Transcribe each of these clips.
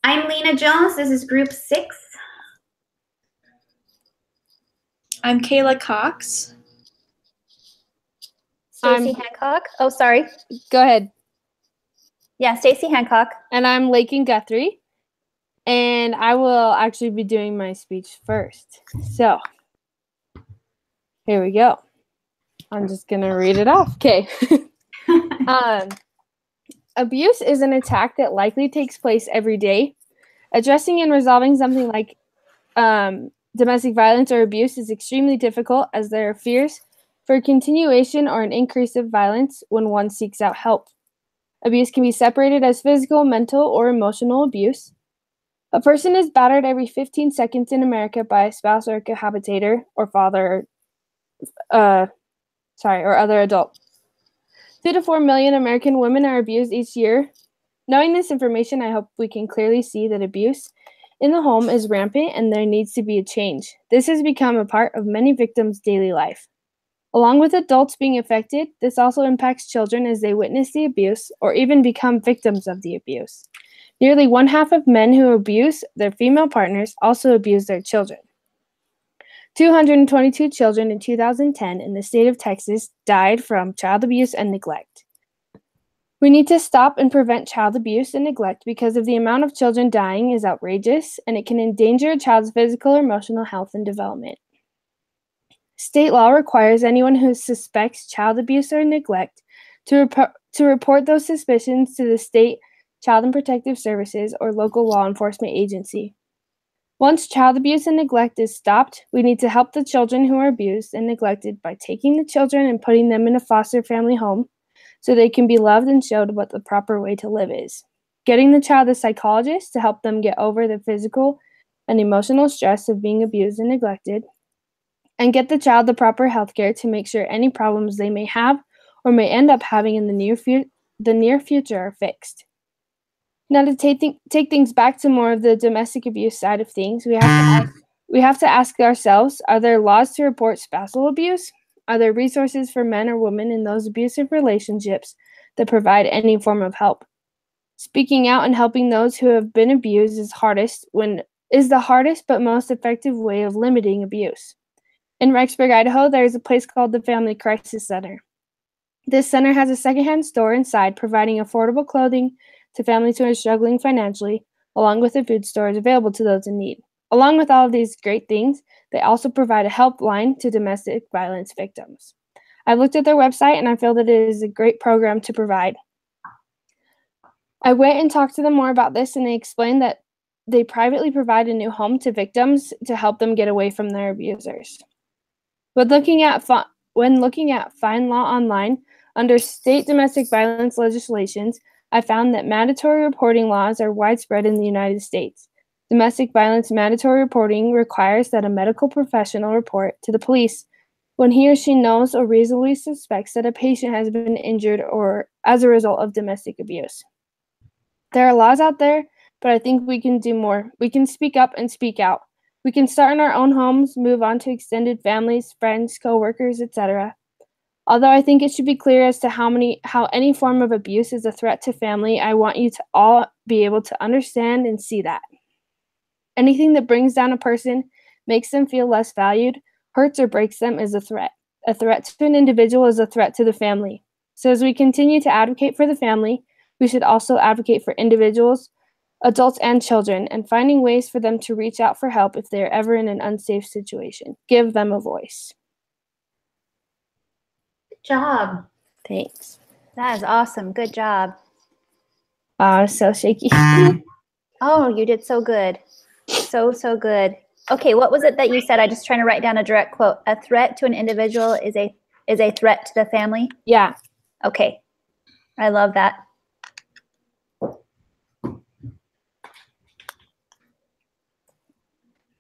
I'm Lena Jones. This is group 6. I'm Kayla Cox. Stacy Hancock. Oh, sorry. Go ahead. Yeah, Stacy Hancock. And I'm Lakin Guthrie. And I will actually be doing my speech first. So, here we go. I'm just going to read it off. Okay. Abuse is an attack that likely takes place every day. Addressing and resolving something like domestic violence or abuse is extremely difficult, as there are fears for a continuation or an increase of violence when one seeks out help. Abuse can be separated as physical, mental, or emotional abuse. A person is battered every 15 seconds in America by a spouse or a cohabitator or father, or other adult. 2 to 4 million American women are abused each year. Knowing this information, I hope we can clearly see that abuse in the home is rampant and there needs to be a change. This has become a part of many victims' daily life. Along with adults being affected, this also impacts children as they witness the abuse or even become victims of the abuse. Nearly 1/2 of men who abuse their female partners also abuse their children. 222 children in 2010 in the state of Texas died from child abuse and neglect. We need to stop and prevent child abuse and neglect because of the amount of children dying is outrageous and it can endanger a child's physical or emotional health and development. State law requires anyone who suspects child abuse or neglect to report those suspicions to the state Child and Protective Services or local law enforcement agency. Once child abuse and neglect is stopped, we need to help the children who are abused and neglected by taking the children and putting them in a foster family home so they can be loved and showed what the proper way to live is. Getting the child a psychologist to help them get over the physical and emotional stress of being abused and neglected, and get the child the proper health care to make sure any problems they may have or may end up having in the near future are fixed. Now, to take things back to more of the domestic abuse side of things, we have to ask ourselves, are there laws to report spousal abuse? Are there resources for men or women in those abusive relationships that provide any form of help? Speaking out and helping those who have been abused is the hardest but most effective way of limiting abuse. In Rexburg, Idaho, there is a place called the Family Crisis Center. This center has a secondhand store inside, providing affordable clothing to families who are struggling financially, along with the food stores available to those in need. Along with all of these great things, they also provide a helpline to domestic violence victims. I've looked at their website and I feel that it is a great program to provide. I went and talked to them more about this, and they explained that they privately provide a new home to victims to help them get away from their abusers. When looking at Find Law online, under state domestic violence legislations, I found that mandatory reporting laws are widespread in the United States. Domestic violence mandatory reporting requires that a medical professional report to the police when he or she knows or reasonably suspects that a patient has been injured or as a result of domestic abuse. There are laws out there, but I think we can do more. We can speak up and speak out. We can start in our own homes, move on to extended families, friends, co-workers, etc. Although I think it should be clear as to how any form of abuse is a threat to family, I want you to all be able to understand and see that. Anything that brings down a person, makes them feel less valued, hurts or breaks them is a threat. A threat to an individual is a threat to the family. So as we continue to advocate for the family, we should also advocate for individuals, adults, and children, and finding ways for them to reach out for help if they are ever in an unsafe situation. Give them a voice. Job. Thanks. That is awesome. Good job. So shaky. Oh, you did so good. So good. Okay, what was it that you said? I'm just trying to write down a direct quote. A threat to an individual is a threat to the family? Yeah. Okay. I love that.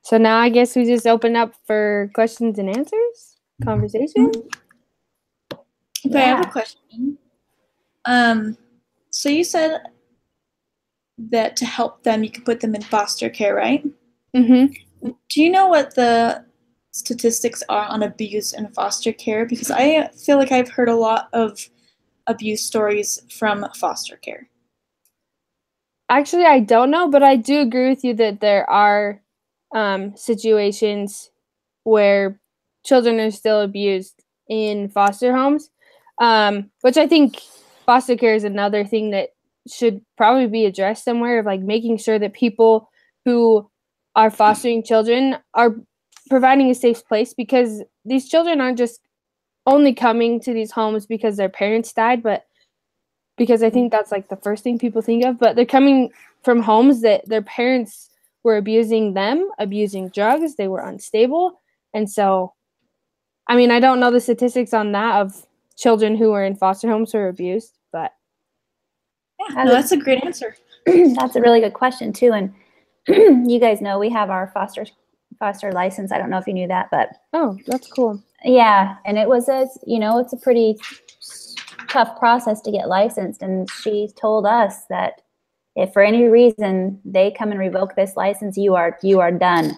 So now I guess we just open up for questions and answers? Conversation? Okay, I have a question. So you said that to help them, you could put them in foster care, right? Mm-hmm. Do you know what the statistics are on abuse in foster care? Because I feel like I've heard a lot of abuse stories from foster care. Actually, I don't know, but I do agree with you that there are situations where children are still abused in foster homes, which I think foster care is another thing that should probably be addressed somewhere, of like making sure that people who are fostering children are providing a safe place, because these children aren't just only coming to these homes because their parents died, but because I think that's like the first thing people think of, but they're coming from homes that their parents were abusing them, abusing drugs, they were unstable. And so, I mean, I don't know the statistics on that of children who were in foster homes who were abused, but Yeah, no, that's a great answer. That's a really good question too. And you guys know we have our foster license. I don't know if you knew that, but oh, that's cool. yeah, and it was it's a pretty tough process to get licensed. And she told us that if for any reason they come and revoke this license, you are done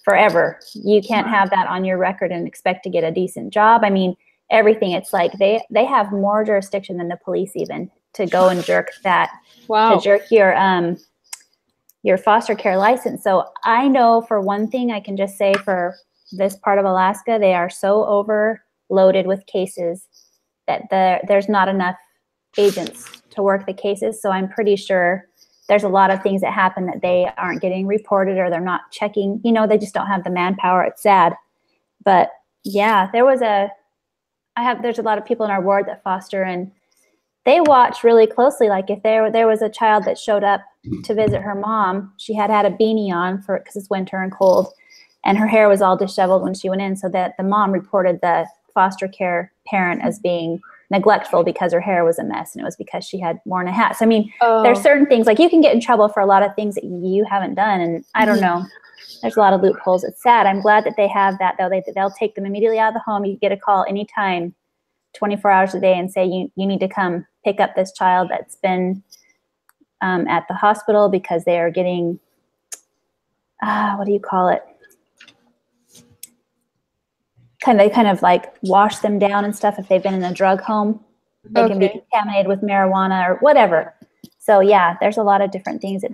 forever. You can't have that on your record and expect to get a decent job. I mean, everything. It's like they have more jurisdiction than the police even to go and jerk that. Wow. To jerk your foster care license. So I know for one thing, I can just say for this part of Alaska, they are so overloaded with cases that there's not enough agents to work the cases. So I'm pretty sure there's a lot of things that happen that they aren't getting reported, or they're not checking. They just don't have the manpower. It's sad. But yeah, there's a lot of people in our ward that foster, and they watch really closely. Like if there was a child that showed up to visit her mom, she had a beanie on because it's winter and cold, and her hair was all disheveled when she went in, so that the mom reported the foster care parent as being neglectful because her hair was a mess, and it was because she had worn a hat. So I mean, there's certain things, like you can get in trouble for a lot of things that you haven't done, and I don't know. There's a lot of loopholes. It's sad. I'm glad that they have that, though. They'll take them immediately out of the home. You get a call anytime, 24 hours a day, and say you need to come pick up this child that's been at the hospital because they are getting, what do you call it? They kind of like wash them down and stuff. If they've been in a drug home, they can be contaminated with marijuana or whatever. So yeah, there's a lot of different things that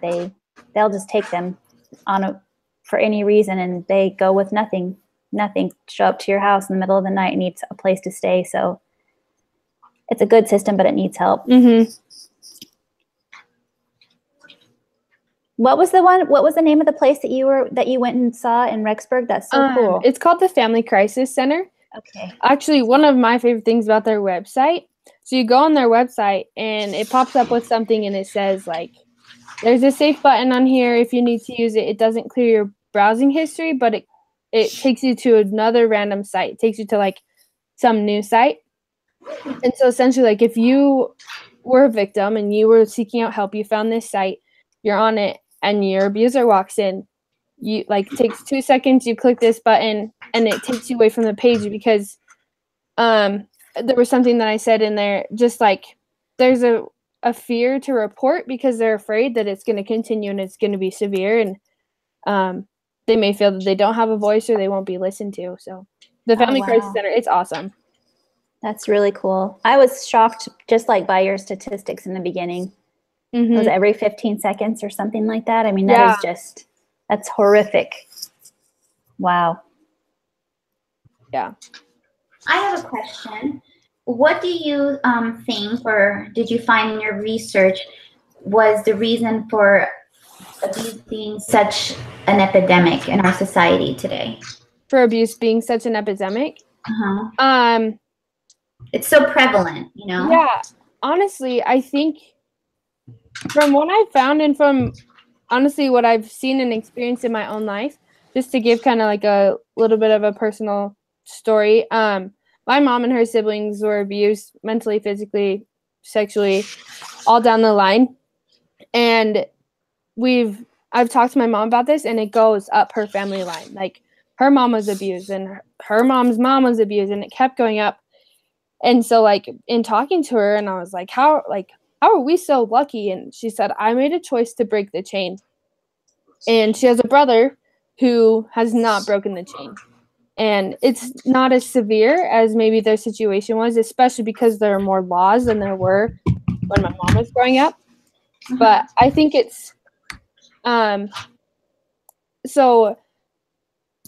they'll just take them for any reason, and they go with nothing, show up to your house in the middle of the night and need a place to stay. So it's a good system, but it needs help. Mm-hmm. What was the name of the place that you went and saw in Rexburg? That's so cool. It's called the Family Crisis Center. Okay. Actually, one of my favorite things about their website, so you go on their website and it pops up with something and it says like, there's a safe button on here if you need to use it. It doesn't clear your browsing history, but it takes you to another random site. It takes you to like some new site. And so essentially, like if you were a victim and you were seeking out help, you found this site, you're on it, and your abuser walks in, you like takes 2 seconds, you click this button, and it takes you away from the page, because there was something that I said in there, just like there's a fear to report because they're afraid that it's going to continue and it's going to be severe, and they may feel that they don't have a voice or they won't be listened to. So the Family Crisis Center, it's awesome. That's really cool. I was shocked just like by your statistics in the beginning. Mm-hmm. It was every 15 seconds or something like that. I mean, that's horrific. Wow. Yeah. I have a question. What do you think, or did you find in your research, was the reason for abuse being such an epidemic in our society today? For abuse being such an epidemic? Uh-huh. It's so prevalent, Yeah. Honestly, I think from what I found, and from honestly what I've seen and experienced in my own life, just to give kind of like a little bit of a personal story, my mom and her siblings were abused mentally, physically, sexually, all down the line. And I've talked to my mom about this, and it goes up her family line. Like her mom was abused, and her mom's mom was abused, and it kept going up. And so like in talking to her, and I was like, how are we so lucky? And she said, I made a choice to break the chain. And she has a brother who has not broken the chain. And it's not as severe as maybe their situation was, especially because there are more laws than there were when my mom was growing up. But I think it's so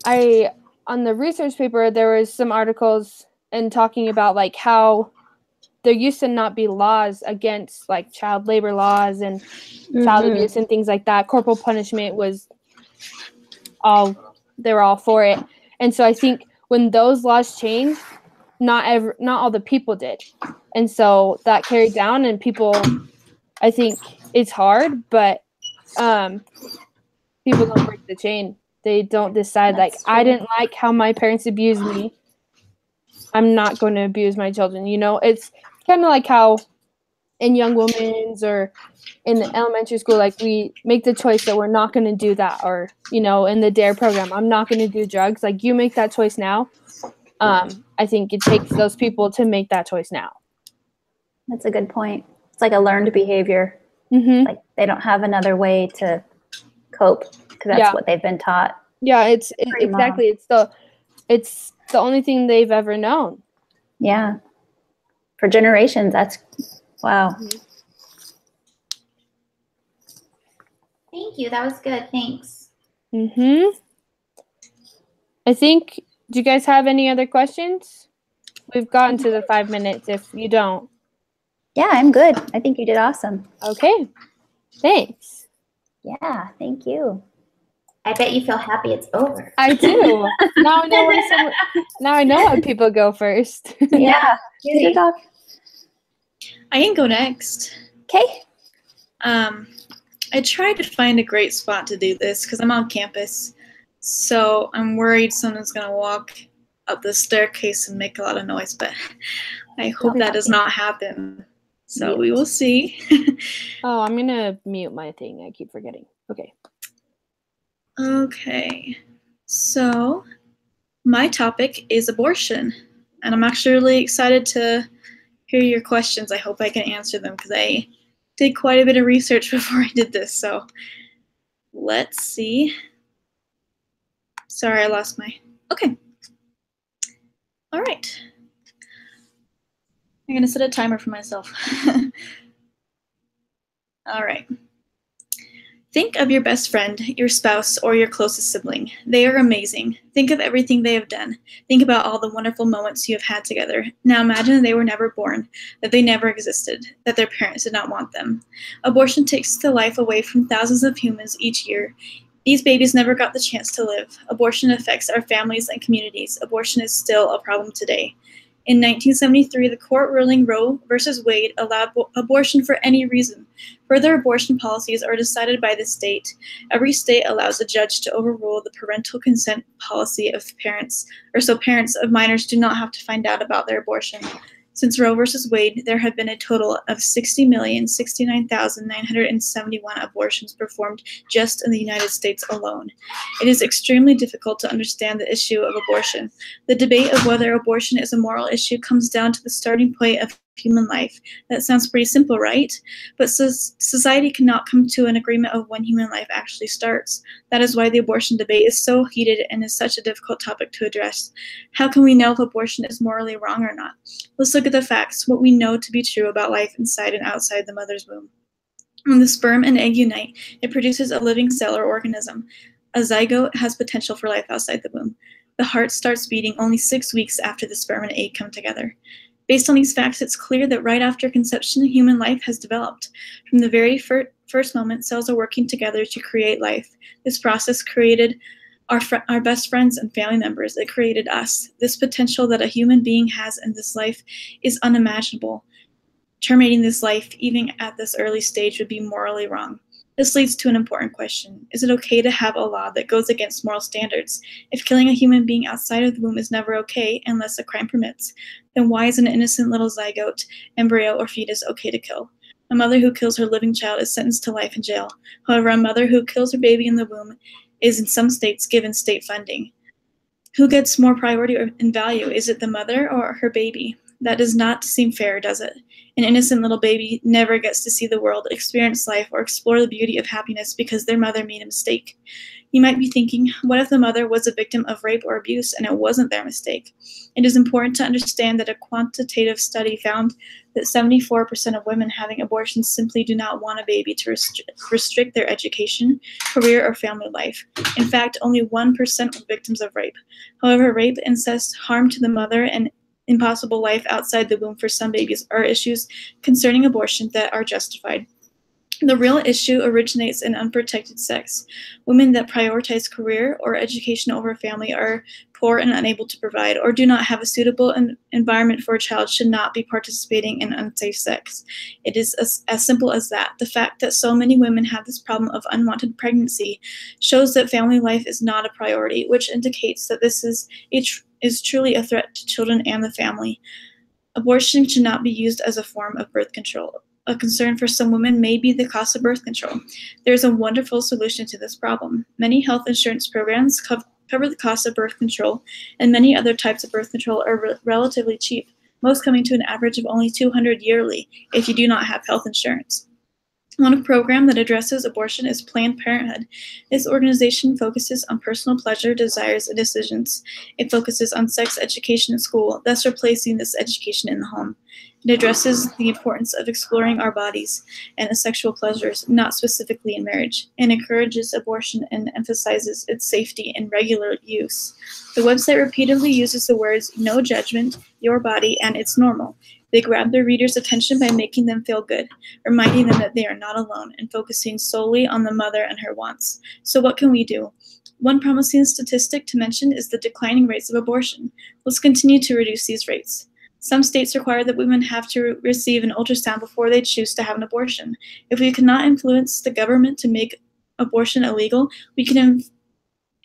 on the research paper there was some articles and talking about like how there used to not be laws against like child labor laws and child abuse and things like that. Corporal punishment was they were all for it. And so I think when those laws changed, not all the people did. And so that carried down, and people, I think it's hard, but people don't break the chain. They don't decide like, I didn't like how my parents abused me, I'm not going to abuse my children. You know, it's kind of like how in Young Women's or in the elementary school, like we make the choice that we're not going to do that, or, you know, in the DARE program, I'm not going to do drugs. Like you make that choice now. I think it takes those people to make that choice now. That's a good point. It's like a learned behavior. Like they don't have another way to cope because that's what they've been taught. Yeah, it's exactly. It's the only thing they've ever known. Yeah. For generations, that's wow. Thank you. That was good. Thanks. I think, do you guys have any other questions? We've gotten to the 5 minutes if you don't. Yeah, I'm good. I think you did awesome. Okay. Thanks. Yeah, thank you. I bet you feel happy it's over. I do. Now I know why people go first. Yeah. Good talk. I can go next. Okay. I tried to find a great spot to do this because I'm on campus. So I'm worried someone's going to walk up the staircase and make a lot of noise, but I hope that does not happen. So we will see. Oh, I'm going to mute my thing. I keep forgetting. Okay. Okay. So my topic is abortion, and I'm actually really excited to hear your questions. I hope I can answer them because I did quite a bit of research before I did this. So let's see. Sorry, I lost my, okay. All right. I'm gonna set a timer for myself. All right. Think of your best friend, your spouse, or your closest sibling. They are amazing. Think of everything they have done. Think about all the wonderful moments you have had together. Now imagine they were never born, that they never existed, that their parents did not want them. Abortion takes the life away from thousands of humans each year. These babies never got the chance to live. Abortion affects our families and communities. Abortion is still a problem today. In 1973, the court ruling Roe v. Wade allowed abortion for any reason. Further abortion policies are decided by the state. Every state allows a judge to overrule the parental consent policy of parents, or so parents of minors do not have to find out about their abortion. Since Roe v. Wade, there have been a total of 60,069,971 abortions performed just in the United States alone. It is extremely difficult to understand the issue of abortion. The debate of whether abortion is a moral issue comes down to the starting point of human life. That sounds pretty simple, right? But society cannot come to an agreement of when human life actually starts. That is why the abortion debate is so heated and is such a difficult topic to address. How can we know if abortion is morally wrong or not? Let's look at the facts, what we know to be true about life inside and outside the mother's womb. When the sperm and egg unite, it produces a living cell or organism. A zygote has potential for life outside the womb. The heart starts beating only 6 weeks after the sperm and egg come together. Based on these facts, it's clear that right after conception, human life has developed. From the very first moment, cells are working together to create life. This process created our best friends and family members. It created us. This potential that a human being has in this life is unimaginable. Terminating this life, even at this early stage, would be morally wrong. This leads to an important question. Is it okay to have a law that goes against moral standards? If killing a human being outside of the womb is never okay unless a crime permits, then why is an innocent little zygote, embryo, or fetus okay to kill? A mother who kills her living child is sentenced to life in jail. However, a mother who kills her baby in the womb is in some states given state funding. Who gets more priority and value? Is it the mother or her baby? That does not seem fair, does it? An innocent little baby never gets to see the world, experience life, or explore the beauty of happiness because their mother made a mistake. You might be thinking, what if the mother was a victim of rape or abuse and it wasn't their mistake? It is important to understand that a quantitative study found that 74% of women having abortions simply do not want a baby to restrict their education, career, or family life. In fact, only 1% were victims of rape. However, rape, incest, harm to the mother, and impossible life outside the womb for some babies are issues concerning abortion that are justified. The real issue originates in unprotected sex. Women that prioritize career or education over family are poor and unable to provide, or do not have a suitable environment for a child should not be participating in unsafe sex. It is as simple as that. The fact that so many women have this problem of unwanted pregnancy shows that family life is not a priority, which indicates that this is truly a threat to children and the family. Abortion should not be used as a form of birth control. A concern for some women may be the cost of birth control. There is a wonderful solution to this problem. Many health insurance programs cover the cost of birth control, and many other types of birth control are relatively cheap, most coming to an average of only $200 yearly if you do not have health insurance. One program that addresses abortion is Planned Parenthood. This organization focuses on personal pleasure, desires, and decisions. It focuses on sex education in school, thus replacing this education in the home. It addresses the importance of exploring our bodies and sexual pleasures, not specifically in marriage, and encourages abortion and emphasizes its safety and regular use. The website repeatedly uses the words, no judgment, your body, and it's normal. They grab their readers' attention by making them feel good, reminding them that they are not alone, and focusing solely on the mother and her wants. So what can we do? One promising statistic to mention is the declining rates of abortion. Let's continue to reduce these rates. Some states require that women have to receive an ultrasound before they choose to have an abortion. If we cannot influence the government to make abortion illegal, we can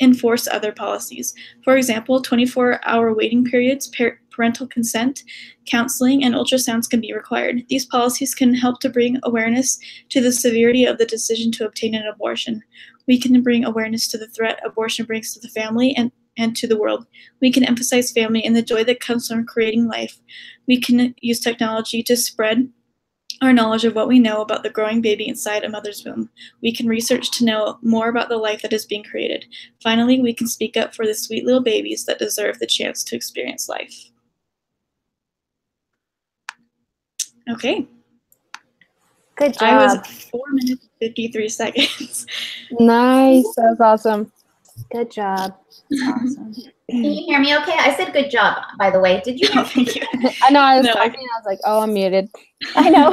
enforce other policies. For example, 24-hour waiting periods, parental consent, counseling, and ultrasounds can be required. These policies can help to bring awareness to the severity of the decision to obtain an abortion. We can bring awareness to the threat abortion brings to the family and to the world. We can emphasize family and the joy that comes from creating life. We can use technology to spread our knowledge of what we know about the growing baby inside a mother's womb. We can research to know more about the life that is being created. Finally, we can speak up for the sweet little babies that deserve the chance to experience life. Okay. Good job. I was 4 minutes and 53 seconds. Nice. That was awesome. Good job. Awesome. Can you hear me okay? I said good job, by the way. Did you hear me? Thank you. I know I was No, talking. I was like, oh, I'm muted. I know.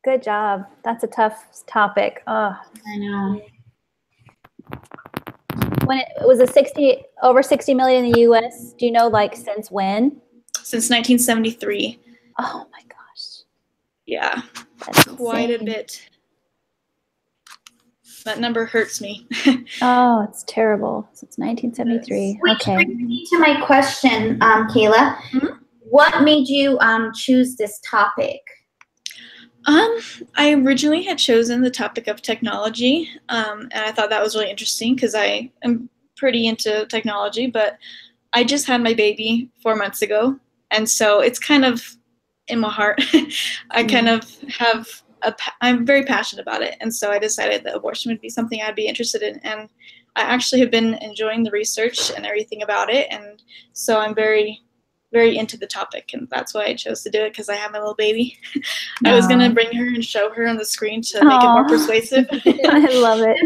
Good job. That's a tough topic. Oh. I know. When it was over 60 million in the U.S. Do you know, like, since when? Since 1973. Oh my gosh. Yeah, That's quite a insane. bit. That number hurts me. Oh, it's terrible. Since 1973. Which Okay. brings me to my question, Kayla. Mhm. What made you choose this topic? I originally had chosen the topic of technology, and I thought that was really interesting because I am pretty into technology, but I just had my baby 4 months ago, and so it's kind of in my heart. I kind of have I'm very passionate about it, and so I decided that abortion would be something I'd be interested in, and I actually have been enjoying the research and everything about it, and so I'm very, very into the topic, and that's why I chose to do it, because I have my little baby. I was going to bring her and show her on the screen to make it more persuasive. I love it.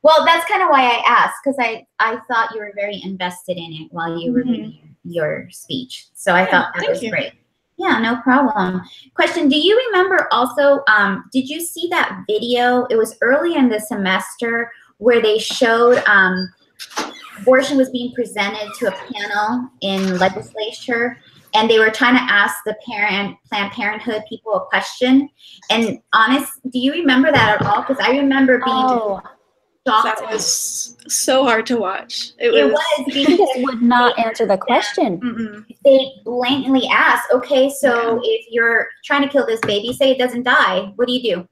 Well, that's kind of why I asked, because I thought you were very invested in it while you were reading your speech. So I thought that was great. Yeah, no problem. Question, do you remember also, did you see that video? It was early in the semester where they showed abortion was being presented to a panel in legislature, and they were trying to ask the Planned Parenthood people a question. And do you remember that at all? Because I remember being shocked. That was so hard to watch. It was because they would not answer the question. They blatantly asked, okay, so if you're trying to kill this baby, say it doesn't die, what do you do?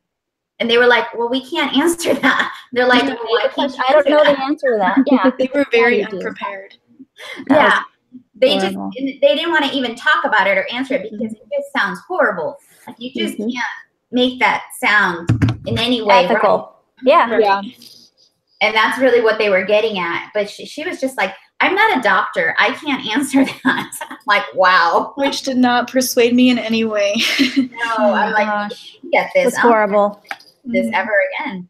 And they were like, well, we can't answer that. They're like, well, why can't you I don't know that? the answer to that. Yeah, they were very unprepared. Yeah, they didn't want to even talk about it or answer it because it just sounds horrible. Like you just can't make that sound in any way ethical. Yeah. Yeah. And that's really what they were getting at. But she was just like, I'm not a doctor. I can't answer that. I'm like, wow. Which did not persuade me in any way. No, Oh I'm my like, gosh. you get this. It's horrible. This ever again.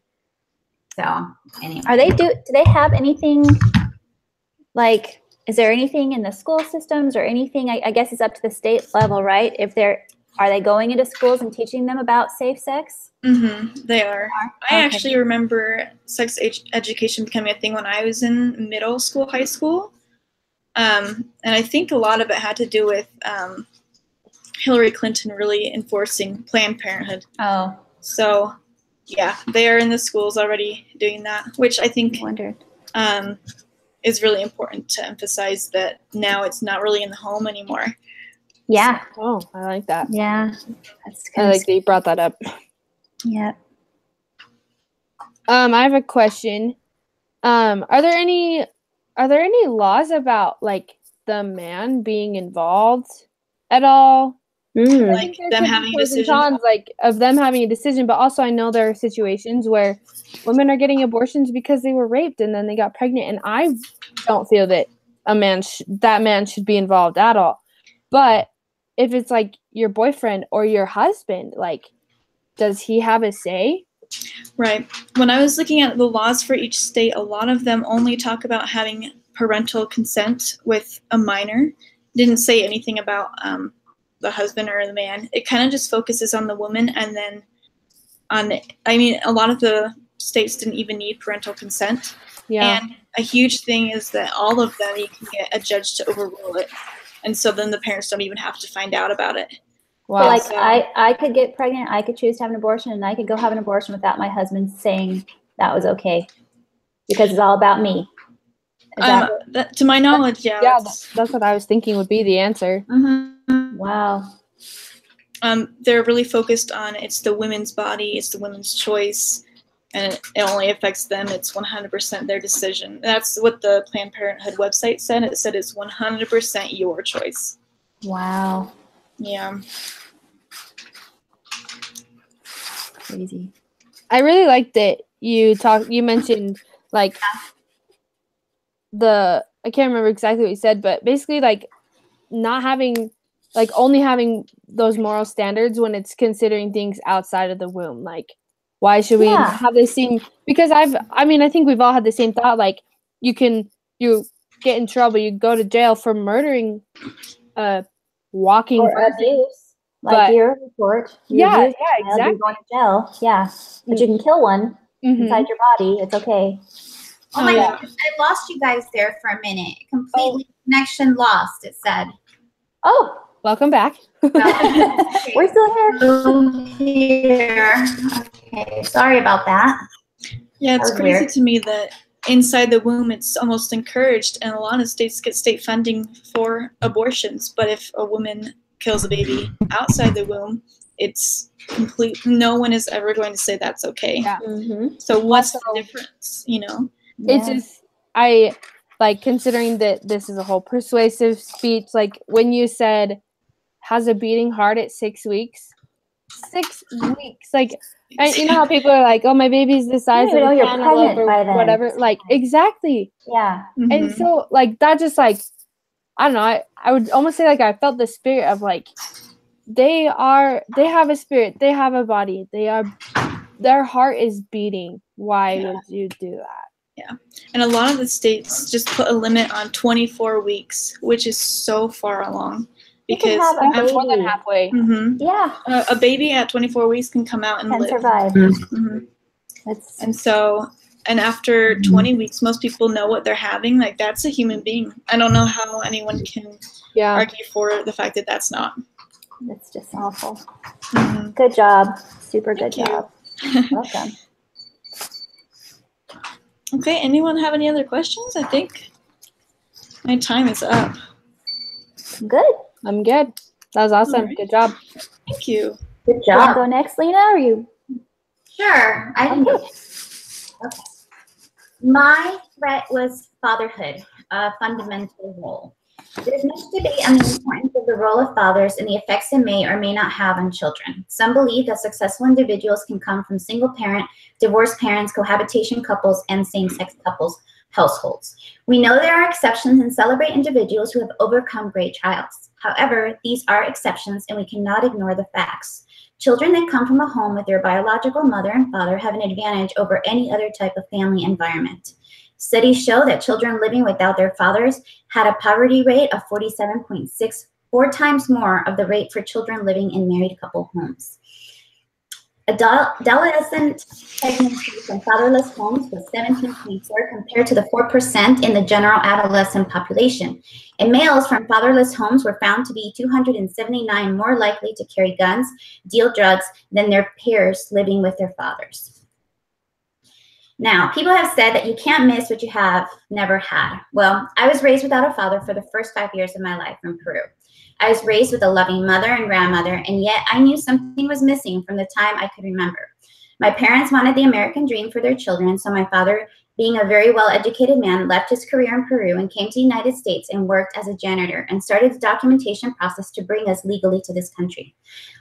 So anyway. Do they have anything like, is there anything in the school systems or anything? I guess it's up to the state level, right? Are they going into schools and teaching them about safe sex? They are. I Okay. actually remember sex education becoming a thing when I was in middle school, high school. And I think a lot of it had to do with Hillary Clinton really enforcing Planned Parenthood. Oh. So, yeah, they are in the schools already doing that, which I think is really important to emphasize that now it's not really in the home anymore. Yeah. Oh, I like that. Yeah. That's I like that you brought that up. Yeah. I have a question. Are there any laws about like the man being involved at all? Like them having a decision? Cons, like of them having a decision, but also I know there are situations where women are getting abortions because they were raped and then they got pregnant, and I don't feel that that man should be involved at all. But if it's like your boyfriend or your husband, like, does he have a say? Right. When I was looking at the laws for each state, a lot of them only talk about having parental consent with a minor. It didn't say anything about the husband or the man. It kind of just focuses on the woman, and then a lot of the states didn't even need parental consent. Yeah. And a huge thing is that all of them, you can get a judge to overrule it. And so then the parents don't even have to find out about it. Wow. So like I could get pregnant, I could choose to have an abortion, and I could go have an abortion without my husband saying that was okay, because it's all about me. To my knowledge, yeah. Yeah, that's what I was thinking would be the answer. Wow. They're really focused on it's the women's body, it's the women's choice, and it only affects them. It's 100% their decision. That's what the Planned Parenthood website said. It said it's 100% your choice. Wow. Yeah. Crazy. I really liked that you mentioned like I can't remember exactly what you said, but basically like not having, like only having those moral standards when it's considering things outside of the womb. Like, why should we have the same? Because I think we've all had the same thought. Like, you get in trouble, you go to jail for murdering a walking or person. abuse. Like your report. Exactly. You're going to jail. Yeah. But you can kill one inside your body. It's okay. Oh my gosh, I lost you guys there for a minute. Completely connection lost, it said. Oh. Welcome back. We're still here. Okay, sorry about that. Yeah, it's crazy to me that inside the womb it's almost encouraged, and a lot of states get state funding for abortions. But if a woman kills a baby outside the womb, it's complete. No one is ever going to say that's okay. Yeah. So what's the difference, It's just, I like, considering that this is a whole persuasive speech, like when you said has a beating heart at 6 weeks. 6 weeks. Like, and you know how people are like, oh, my baby's the size of a cantaloupe or whatever. Like, exactly. Yeah. And so, like, that just, like, I don't know. I would almost say, like, I felt the spirit of, like, they have a spirit. They have a body. Their heart is beating. Why would you do that? Yeah. And a lot of the states just put a limit on 24 weeks, which is so far along. Because that's more than halfway. Yeah. A baby at 24 weeks can come out and live. Survive. And after 20 weeks, most people know what they're having. Like, that's a human being. I don't know how anyone can argue for the fact that that's not. It's just awful. Good job. Super good job. Welcome. Okay, anyone have any other questions? I think my time is up. Good. I'm good. That was awesome. Right. Good job. Thank you. Good job. Want to go next, Lena? Or you? Sure. I can go. Okay. My threat was fatherhood, a fundamental role. There's much debate on the importance of the role of fathers and the effects it may or may not have on children. Some believe that successful individuals can come from single parent, divorced parents, cohabitation couples, and same-sex couples households. We know there are exceptions and celebrate individuals who have overcome great trials. However, these are exceptions and we cannot ignore the facts. Children that come from a home with their biological mother and father have an advantage over any other type of family environment. Studies show that children living without their fathers had a poverty rate of 47.6, 4 times more of the rate for children living in married couple homes. Adolescent pregnancy from fatherless homes was 17.4 compared to the 4% in the general adolescent population. And males from fatherless homes were found to be 279 more likely to carry guns, deal drugs than their peers living with their fathers. Now, people have said that you can't miss what you have never had. Well, I was raised without a father for the first 5 years of my life in Peru. I was raised with a loving mother and grandmother, and yet I knew something was missing from the time I could remember. My parents wanted the American dream for their children, so my father, being a very well-educated man, left his career in Peru and came to the United States and worked as a janitor and started the documentation process to bring us legally to this country.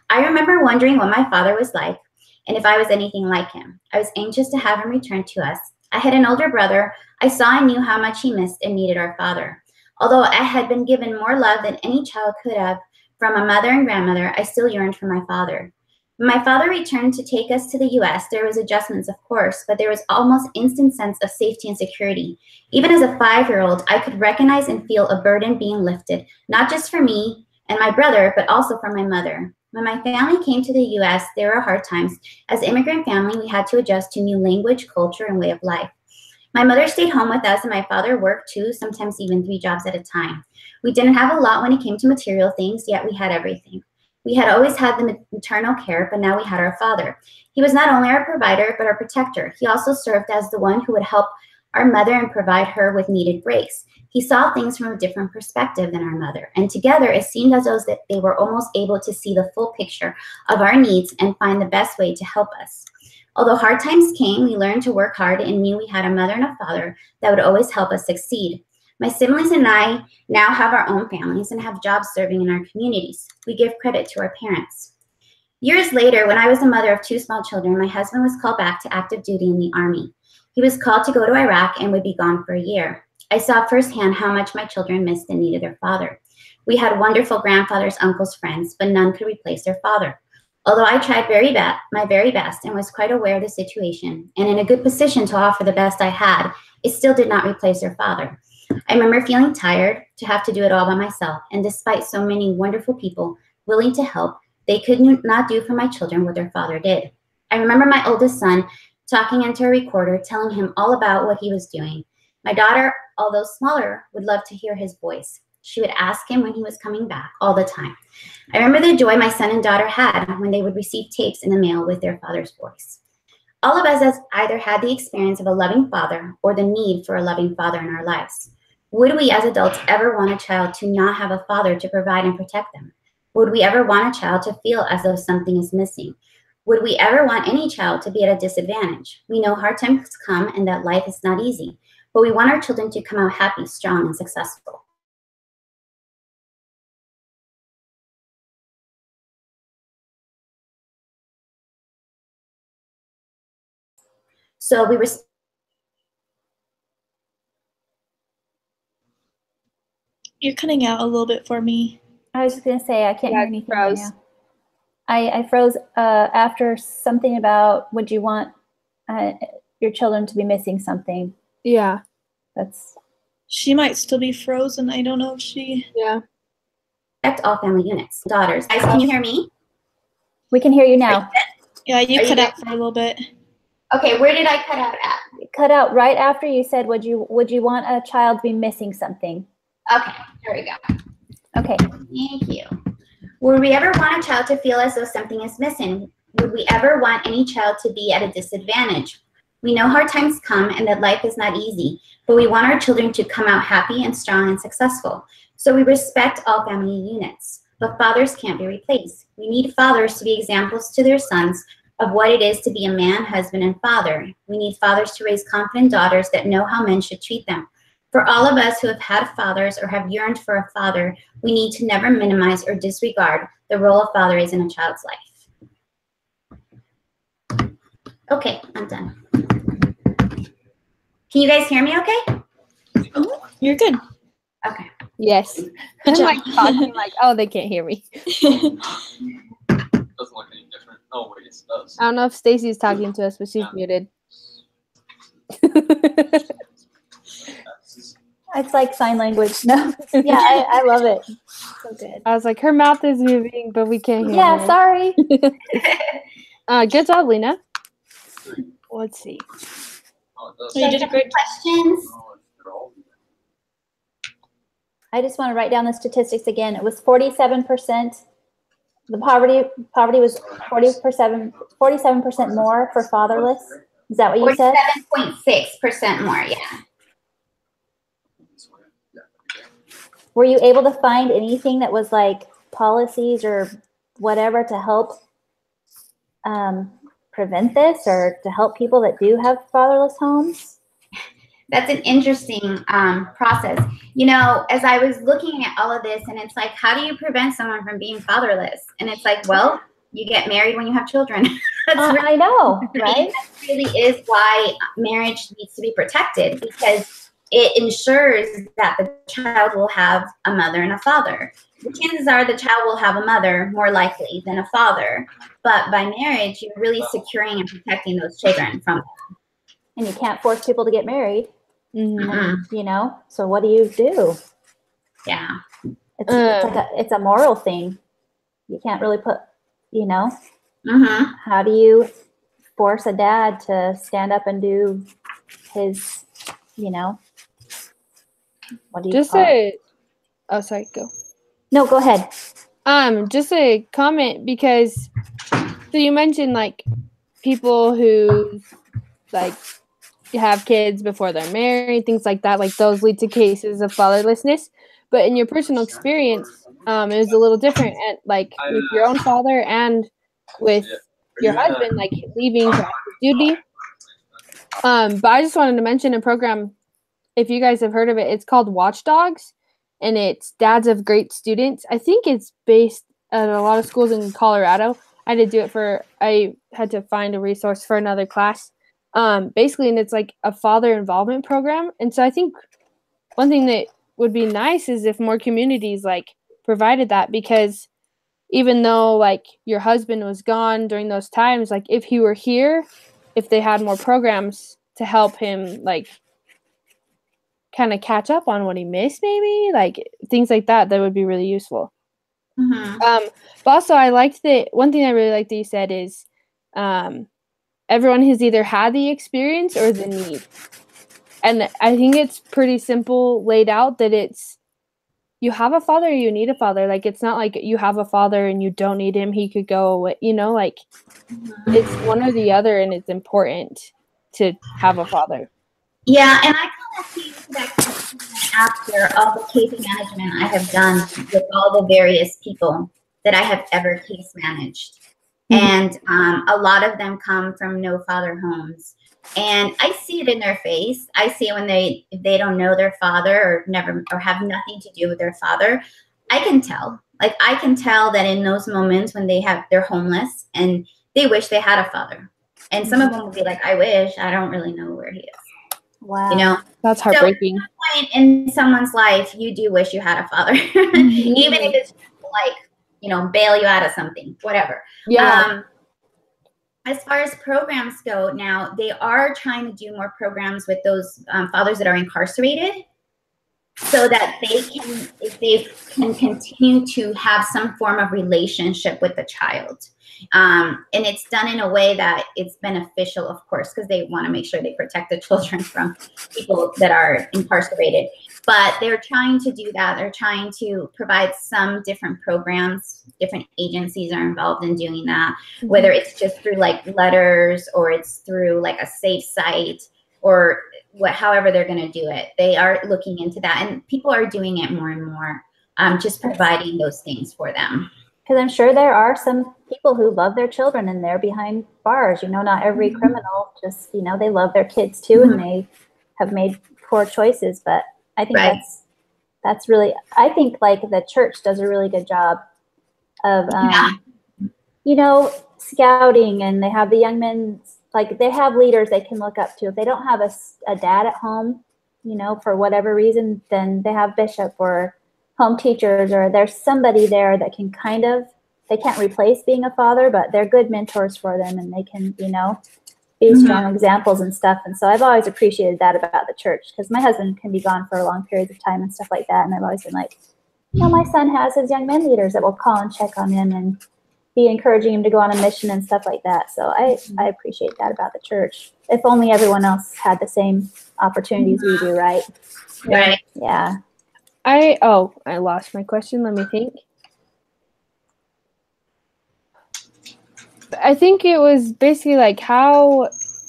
I remember wondering what my father was like, and if I was anything like him. I was anxious to have him return to us. I had an older brother. I saw and knew how much he missed and needed our father. Although I had been given more love than any child could have from a mother and grandmother, I still yearned for my father. When my father returned to take us to the U.S., there was adjustments, of course, but there was almost instant sense of safety and security. Even as a 5-year-old, I could recognize and feel a burden being lifted, not just for me and my brother, but also for my mother. When my family came to the U.S., there were hard times. As an immigrant family, we had to adjust to new language, culture, and way of life. My mother stayed home with us, and my father worked 2, sometimes even 3 jobs at a time. We didn't have a lot when it came to material things, yet we had everything. We had always had the maternal care, but now we had our father. He was not only our provider, but our protector. He also served as the one who would help our mother and provide her with needed breaks. He saw things from a different perspective than our mother, and together it seemed as though that they were almost able to see the full picture of our needs and find the best way to help us. Although hard times came, we learned to work hard and knew we had a mother and a father that would always help us succeed. My siblings and I now have our own families and have jobs serving in our communities. We give credit to our parents. Years later, when I was a mother of 2 small children, my husband was called back to active duty in the Army. He was called to go to Iraq and would be gone for a year. I saw firsthand how much my children missed and needed their father. We had wonderful grandfathers, uncles, friends, but none could replace their father. Although I tried my very best and was quite aware of the situation and in a good position to offer the best I had, it still did not replace their father. I remember feeling tired to have to do it all by myself, and despite so many wonderful people willing to help, they could not do for my children what their father did. I remember my oldest son talking into a recorder, telling him all about what he was doing. My daughter, although smaller, would love to hear his voice. She would ask him when he was coming back all the time. I remember the joy my son and daughter had when they would receive tapes in the mail with their father's voice. All of us has either had the experience of a loving father or the need for a loving father in our lives. Would we as adults ever want a child to not have a father to provide and protect them? Would we ever want a child to feel as though something is missing? Would we ever want any child to be at a disadvantage? We know hard times come and that life is not easy, but we want our children to come out happy, strong, and successful. So we respect. You're cutting out a little bit for me. I was just going to say, I can't hear anything right froze. now. I froze after something about, would you want your children to be missing something? Yeah. That's. She might still be frozen. I don't know if she. Yeah. Respect all family units. Daughters. Guys, can you hear me? We can hear you now. Yeah, you Are cut you out for a little bit. Okay, where did I cut out at? Cut out right after you said, would you want a child to be missing something? Okay, here we go. Okay. Thank you. Would we ever want a child to feel as though something is missing? Would we ever want any child to be at a disadvantage? We know hard times come and that life is not easy, but we want our children to come out happy and strong and successful. So we respect all family units, but fathers can't be replaced. We need fathers to be examples to their sons of what it is to be a man, husband, and father. We need fathers to raise confident daughters that know how men should treat them. For all of us who have had fathers or have yearned for a father, we need to never minimize or disregard the role a father is in a child's life. Okay, I'm done. Can you guys hear me okay? You're good. Okay. Yes. I'm like talking like, oh, they can't hear me. Doesn't look any different. Oh wait, it does. I don't know if Stacy's talking to us, but she's muted. It's like sign language. No. Yeah, I love it. So good. I was like, her mouth is moving, but we can't hear Yeah, her. sorry. Good job, Lena. Let's see. Oh, it does. You did a great Questions? They're all- I just want to write down the statistics again. It was 47%. The poverty was 47% more for fatherless. Is that what you said? 47.6% more, yeah. Were you able to find anything that was like policies or whatever to help prevent this, or to help people that do have fatherless homes? That's an interesting process. You know, as I was looking at all of this, and it's like, how do you prevent someone from being fatherless? And it's like, well, you get married when you have children. I know, right? That really is why marriage needs to be protected, because it ensures that the child will have a mother and a father. The chances are the child will have a mother more likely than a father. But by marriage, you're really securing and protecting those children from them. And you can't force people to get married, Mm-mm. you know? So what do you do? Yeah. It's a moral thing. You can't really put, you know? Mm-hmm. How do you force a dad to stand up and do his, you know? What do you Just call it? oh, sorry, go. No, go ahead. Just a comment, because so you mentioned like people who like have kids before they're married, things like that, like those lead to cases of fatherlessness. But in your personal experience, it was a little different, and like with your own father and with your husband, like leaving to active duty. But I just wanted to mention a program, if you guys have heard of it, it's called Watchdogs, and it's Dads of Great Students. I think it's based at a lot of schools in Colorado. I had to find a resource for another class. Basically, and it's like a father involvement program. And so I think one thing that would be nice is if more communities like provided that, because even though like your husband was gone during those times, like if he were here, if they had more programs to help him like kind of catch up on what he missed, maybe like things like that would be really useful. Mm-hmm. But also I liked that one thing I really liked that you said is everyone has either had the experience or the need. And I think it's pretty simple laid out, that it's you have a father, you need a father. Like it's not like you have a father and you don't need him, he could go away, you know, like it's one or the other, and it's important to have a father. Yeah, and I kind of came to that conclusion after all the case management I have done with all the various people that I have ever case managed. And a lot of them come from no father homes. And I see it in their face. I see it when they don't know their father or never or have nothing to do with their father. I can tell. Like I can tell that in those moments when they're homeless and they wish they had a father. And some of them will be like, I wish, I don't really know where he is. Wow. You know? That's heartbreaking. So at some point in someone's life, you do wish you had a father. Even if it's like, you know, bail you out of something, whatever. Yeah. As far as programs go now, they are trying to do more programs with those fathers that are incarcerated, so that they can continue to have some form of relationship with the child. And it's done in a way that it's beneficial, of course, because they want to make sure they protect the children from people that are incarcerated. But they're trying to do that. They're trying to provide some different programs. Different agencies are involved in doing that, whether it's just through like letters or it's through like a safe site or however they're going to do it. They are looking into that, and people are doing it more and more, just providing those things for them. Because I'm sure there are some people who love their children and they're behind bars. You know, not every criminal just, you know, they love their kids too, and they have made poor choices. But I think Right. that's really, I think like the church does a really good job of, scouting, and they have the young men, like they have leaders they can look up to. If they don't have a dad at home, for whatever reason, then they have bishop or home teachers, or there's somebody there that can they can't replace being a father, but they're good mentors for them, and they can, be strong examples and stuff. And so I've always appreciated that about the church, because my husband can be gone for long periods of time and stuff like that. And I've always been like, my son has his young men leaders that will call and check on him and be encouraging him to go on a mission and stuff like that. So I appreciate that about the church. If only everyone else had the same opportunities we do, right? Right. Yeah. I lost my question. Let me think. I think it was basically like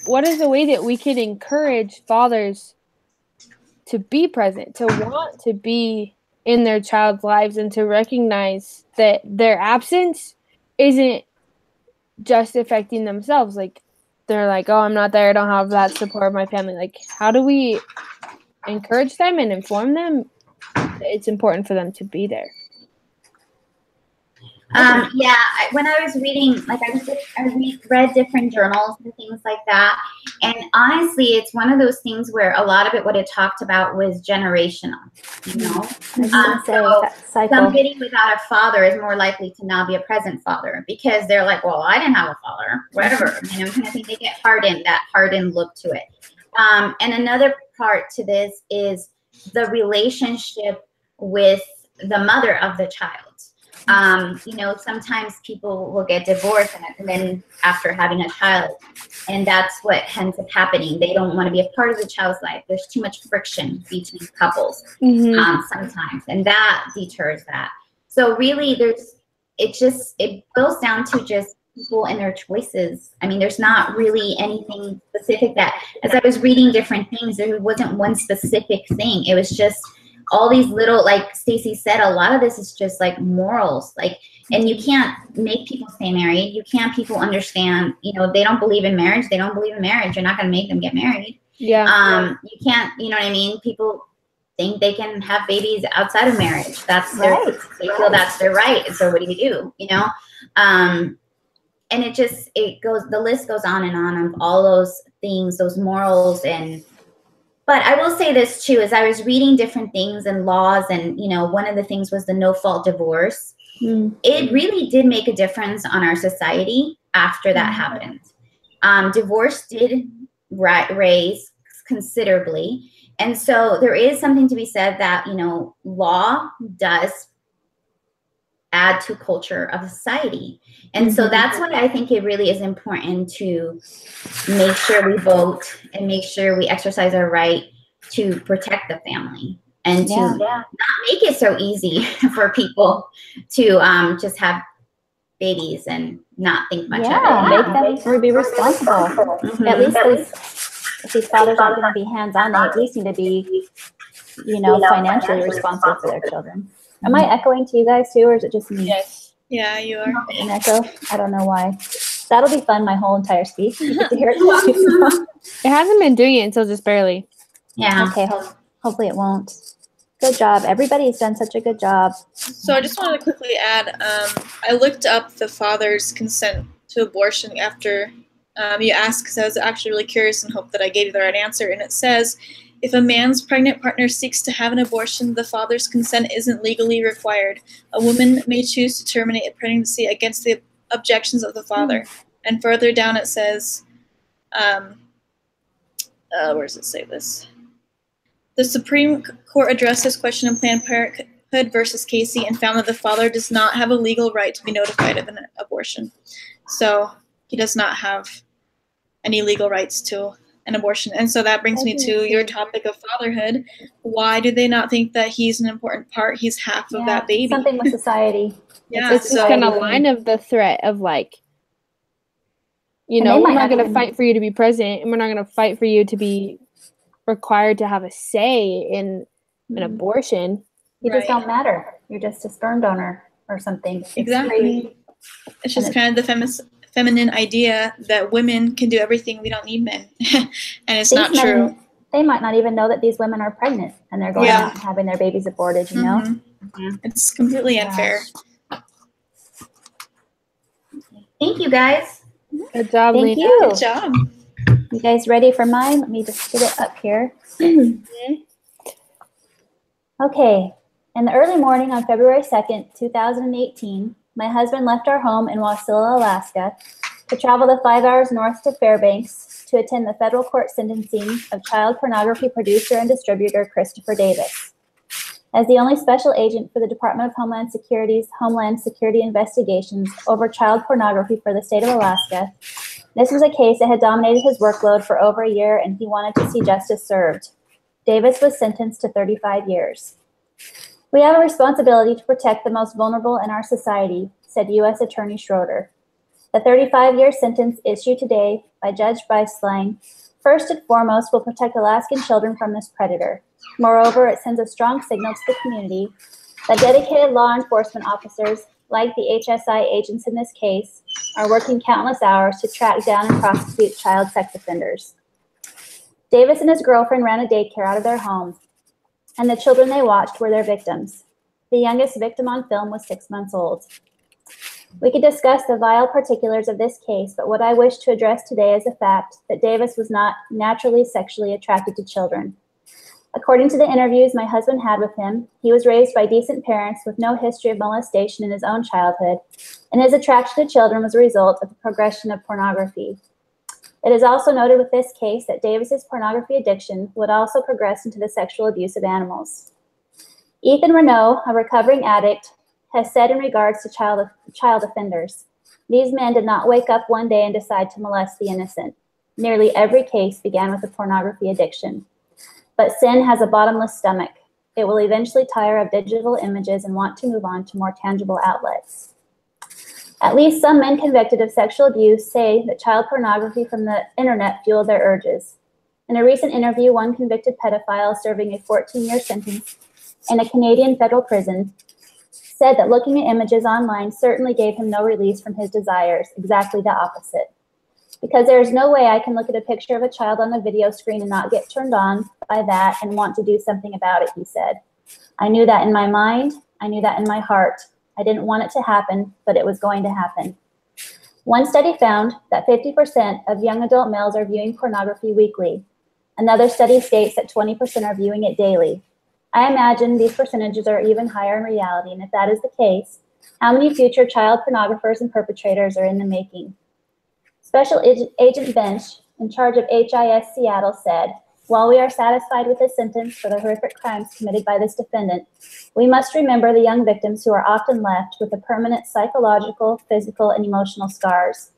what is the way that we can encourage fathers to be present, to want to be in their child's lives, and to recognize that their absence isn't just affecting themselves. Like they're like, oh, I'm not there, I don't have that support of my family. Like, how do we encourage them and inform them that it's important for them to be there? When I was reading, like I read different journals and things like that, and honestly, it's one of those things where a lot of it, what it talked about, was generational. Somebody without a father is more likely to not be a present father, because they're like, well, I didn't have a father, whatever, kind of thing. They get that hardened look to it. And another part to this is the relationship with the mother of the child. Sometimes people will get divorced and then after having a child, and that's what ends up happening. They don't want to be a part of the child's life. There's too much friction between couples sometimes, and that deters that. So really, it boils down to just people and their choices. I mean, there's not really anything specific that, as I was reading different things, there wasn't one specific thing. It was just all these little, like Stacy said, a lot of this is just like morals, and you can't make people stay married. You can't people understand, they don't believe in marriage. They don't believe in marriage. You're not going to make them get married. Yeah. You can't, you know what I mean? People think they can have babies outside of marriage. That's their, they feel that's their right. So what do you do? And the list goes on of all those things, those morals. But I will say this too, as I was reading different things and laws, and one of the things was the no-fault divorce. It really did make a difference on our society after that happened. Divorce did raise considerably, and so there is something to be said that law does add to culture of society. And so that's why I think it really is important to make sure we vote and make sure we exercise our right to protect the family, and to not make it so easy for people to just have babies and not think much of it. Make them be responsible. At least if these fathers aren't going to be hands-on, they at least need to be, financially responsible for their children. Am I echoing to you guys too, or is it just me? Yes. Yeah, you are. An echo? I don't know why. That'll be fun, my whole entire speech. You get to hear it. It hasn't been doing it until just barely. Yeah. Okay, hopefully it won't. Good job. Everybody's done such a good job. So I just wanted to quickly add, I looked up the father's consent to abortion after you asked, because I was actually really curious and hoped that I gave you the right answer. And it says, if a man's pregnant partner seeks to have an abortion, the father's consent isn't legally required. A woman may choose to terminate a pregnancy against the objections of the father. And further down it says, where does it say this? The Supreme Court addressed this question in Planned Parenthood versus Casey and found that the father does not have a legal right to be notified of an abortion. So he does not have any legal rights to an abortion. And so that brings me to your topic of fatherhood. Why do they not think that he's an important part? He's half of that baby. Something with society. It's just kind of line of the threat of like, we're not going to fight for you to be present, and we're not going to fight for you to be required to have a say in an abortion. You just don't matter. You're just a sperm donor or something. Exactly. It's just kind of the feminine idea that women can do everything. We don't need men. And it's not true. they might not even know that these women are pregnant and they're going out and having their babies aborted, you know? It's completely unfair. Thank you, guys. Good job, Thank Lena. you. Good job. You guys ready for mine? Let me just get it up here. Okay. In the early morning on February 2nd, 2018, my husband left our home in Wasilla, Alaska, to travel the 5 hours north to Fairbanks to attend the federal court sentencing of child pornography producer and distributor Christopher Davis. As the only special agent for the Department of Homeland Security's Homeland Security Investigations over child pornography for the state of Alaska, this was a case that had dominated his workload for over a year, and he wanted to see justice served. Davis was sentenced to 35 years. We have a responsibility to protect the most vulnerable in our society, said U.S. Attorney Schroeder. The 35-year sentence issued today by Judge Beislein first and foremost will protect Alaskan children from this predator. Moreover, it sends a strong signal to the community that dedicated law enforcement officers, like the HSI agents in this case, are working countless hours to track down and prosecute child sex offenders. Davis and his girlfriend ran a daycare out of their home, and the children they watched were their victims. The youngest victim on film was 6 months old. We could discuss the vile particulars of this case, but what I wish to address today is the fact that Davis was not naturally sexually attracted to children. According to the interviews my husband had with him, he was raised by decent parents with no history of molestation in his own childhood, and his attraction to children was a result of the progression of pornography. It is also noted with this case that Davis's pornography addiction would also progress into the sexual abuse of animals. Ethan Renault, a recovering addict, has said in regards to child offenders, these men did not wake up one day and decide to molest the innocent. Nearly every case began with a pornography addiction. But sin has a bottomless stomach. It will eventually tire of digital images and want to move on to more tangible outlets. At least some men convicted of sexual abuse say that child pornography from the internet fueled their urges. In a recent interview, one convicted pedophile serving a 14-year sentence in a Canadian federal prison said that looking at images online certainly gave him no release from his desires, exactly the opposite. Because there is no way I can look at a picture of a child on the video screen and not get turned on by that and want to do something about it, he said. I knew that in my mind. I knew that in my heart. I didn't want it to happen, but it was going to happen. One study found that 50% of young adult males are viewing pornography weekly. Another study states that 20% are viewing it daily. I imagine these percentages are even higher in reality, and if that is the case, how many future child pornographers and perpetrators are in the making? Special Agent Bench, in charge of HIS Seattle, said, while we are satisfied with this sentence for the horrific crimes committed by this defendant, we must remember the young victims who are often left with the permanent psychological, physical, and emotional scars.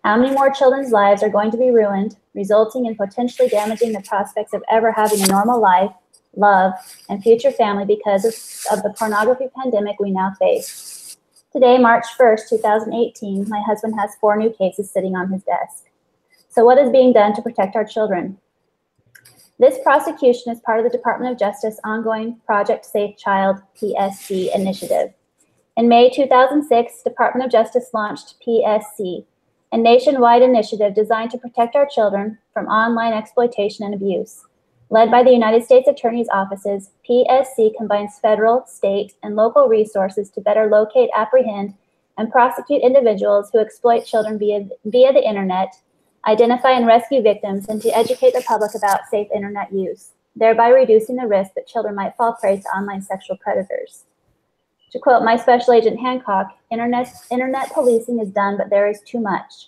How many more children's lives are going to be ruined, resulting in potentially damaging the prospects of ever having a normal life, love, and future family because of the pornography pandemic we now face? Today, March 1st, 2018, my husband has 4 new cases sitting on his desk. So what is being done to protect our children? This prosecution is part of the Department of Justice ongoing Project Safe Child PSC initiative. In May 2006, Department of Justice launched PSC, a nationwide initiative designed to protect our children from online exploitation and abuse. Led by the United States Attorney's offices, PSC combines federal, state, and local resources to better locate, apprehend, and prosecute individuals who exploit children via the internet, identify and rescue victims, and to educate the public about safe internet use, thereby reducing the risk that children might fall prey to online sexual predators. To quote my special agent Hancock, internet policing is done, but there is too much.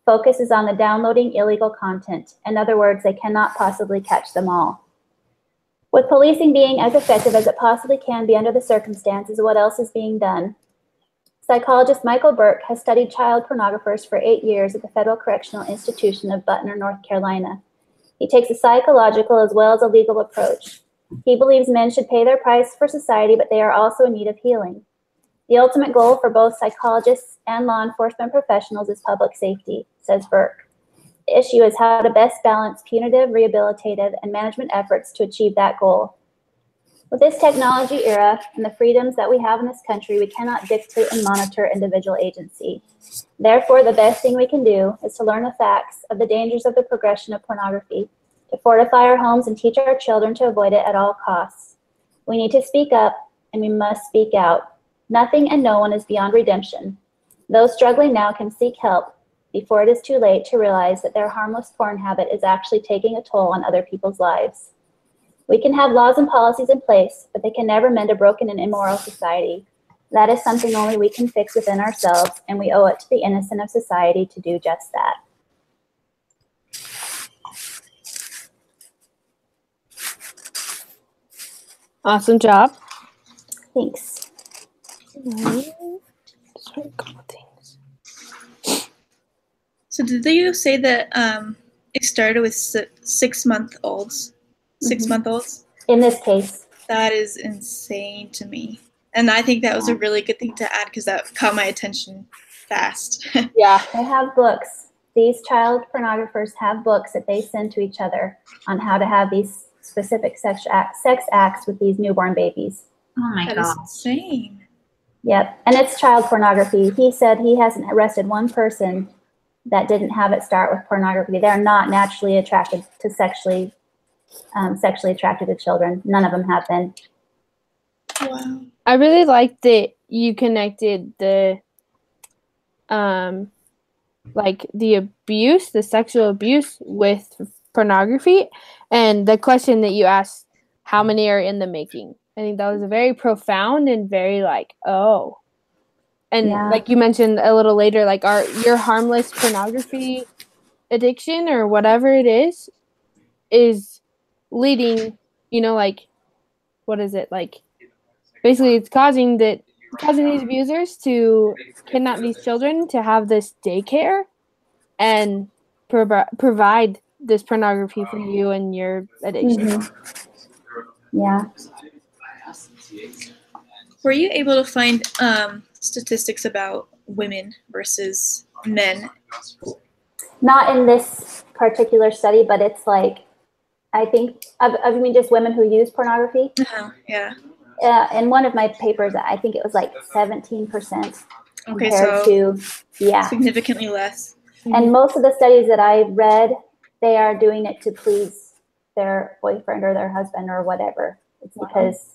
Focus is on the downloading illegal content. In other words, they cannot possibly catch them all. With policing being as effective as it possibly can be under the circumstances, what else is being done? Psychologist Michael Burke has studied child pornographers for 8 years at the Federal Correctional Institution of Butner, North Carolina. He takes a psychological as well as a legal approach. He believes men should pay their price for society, but they are also in need of healing. The ultimate goal for both psychologists and law enforcement professionals is public safety, says Burke. The issue is how to best balance punitive, rehabilitative, and management efforts to achieve that goal. With this technology era and the freedoms that we have in this country, we cannot dictate and monitor individual agency. Therefore, the best thing we can do is to learn the facts of the dangers of the progression of pornography to fortify our homes and teach our children to avoid it at all costs. We need to speak up, and we must speak out. Nothing and no one is beyond redemption. Those struggling now can seek help before it is too late to realize that their harmless porn habit is actually taking a toll on other people's lives. We can have laws and policies in place, but they can never mend a broken and immoral society. That is something only we can fix within ourselves, and we owe it to the innocent of society to do just that. Awesome job. Thanks. Just write a couple things. So did you say that it started with 6-month-olds? 6-month-olds? In this case. That is insane to me. And I think that was a really good thing to add because that caught my attention fast. Yeah. They have books. These child pornographers have books that they send to each other on how to have these specific sex acts with these newborn babies. Oh my That is God. insane. Yep. And it's child pornography. He said he hasn't arrested one person that didn't have it start with pornography. They're not naturally attracted to sexually attracted to children. None of them have been. Wow. I really like that you connected the abuse, the sexual abuse with pornography, and the question that you asked, how many are in the making? I think that was a very profound and very and Yeah. like you mentioned a little later, like your harmless pornography addiction or whatever it is leading, what is it, like basically it's causing these abusers to kidnap these children to have this daycare and provide this pornography for you and your addiction. Mm-hmm. Yeah. Were you able to find statistics about women versus men? Not in this particular study, but it's like, I think, I mean, just women who use pornography. Yeah. In one of my papers, I think it was like 17% Okay, compared so to, significantly less. And most of the studies that I read, they are doing it to please their boyfriend or their husband or whatever. It's because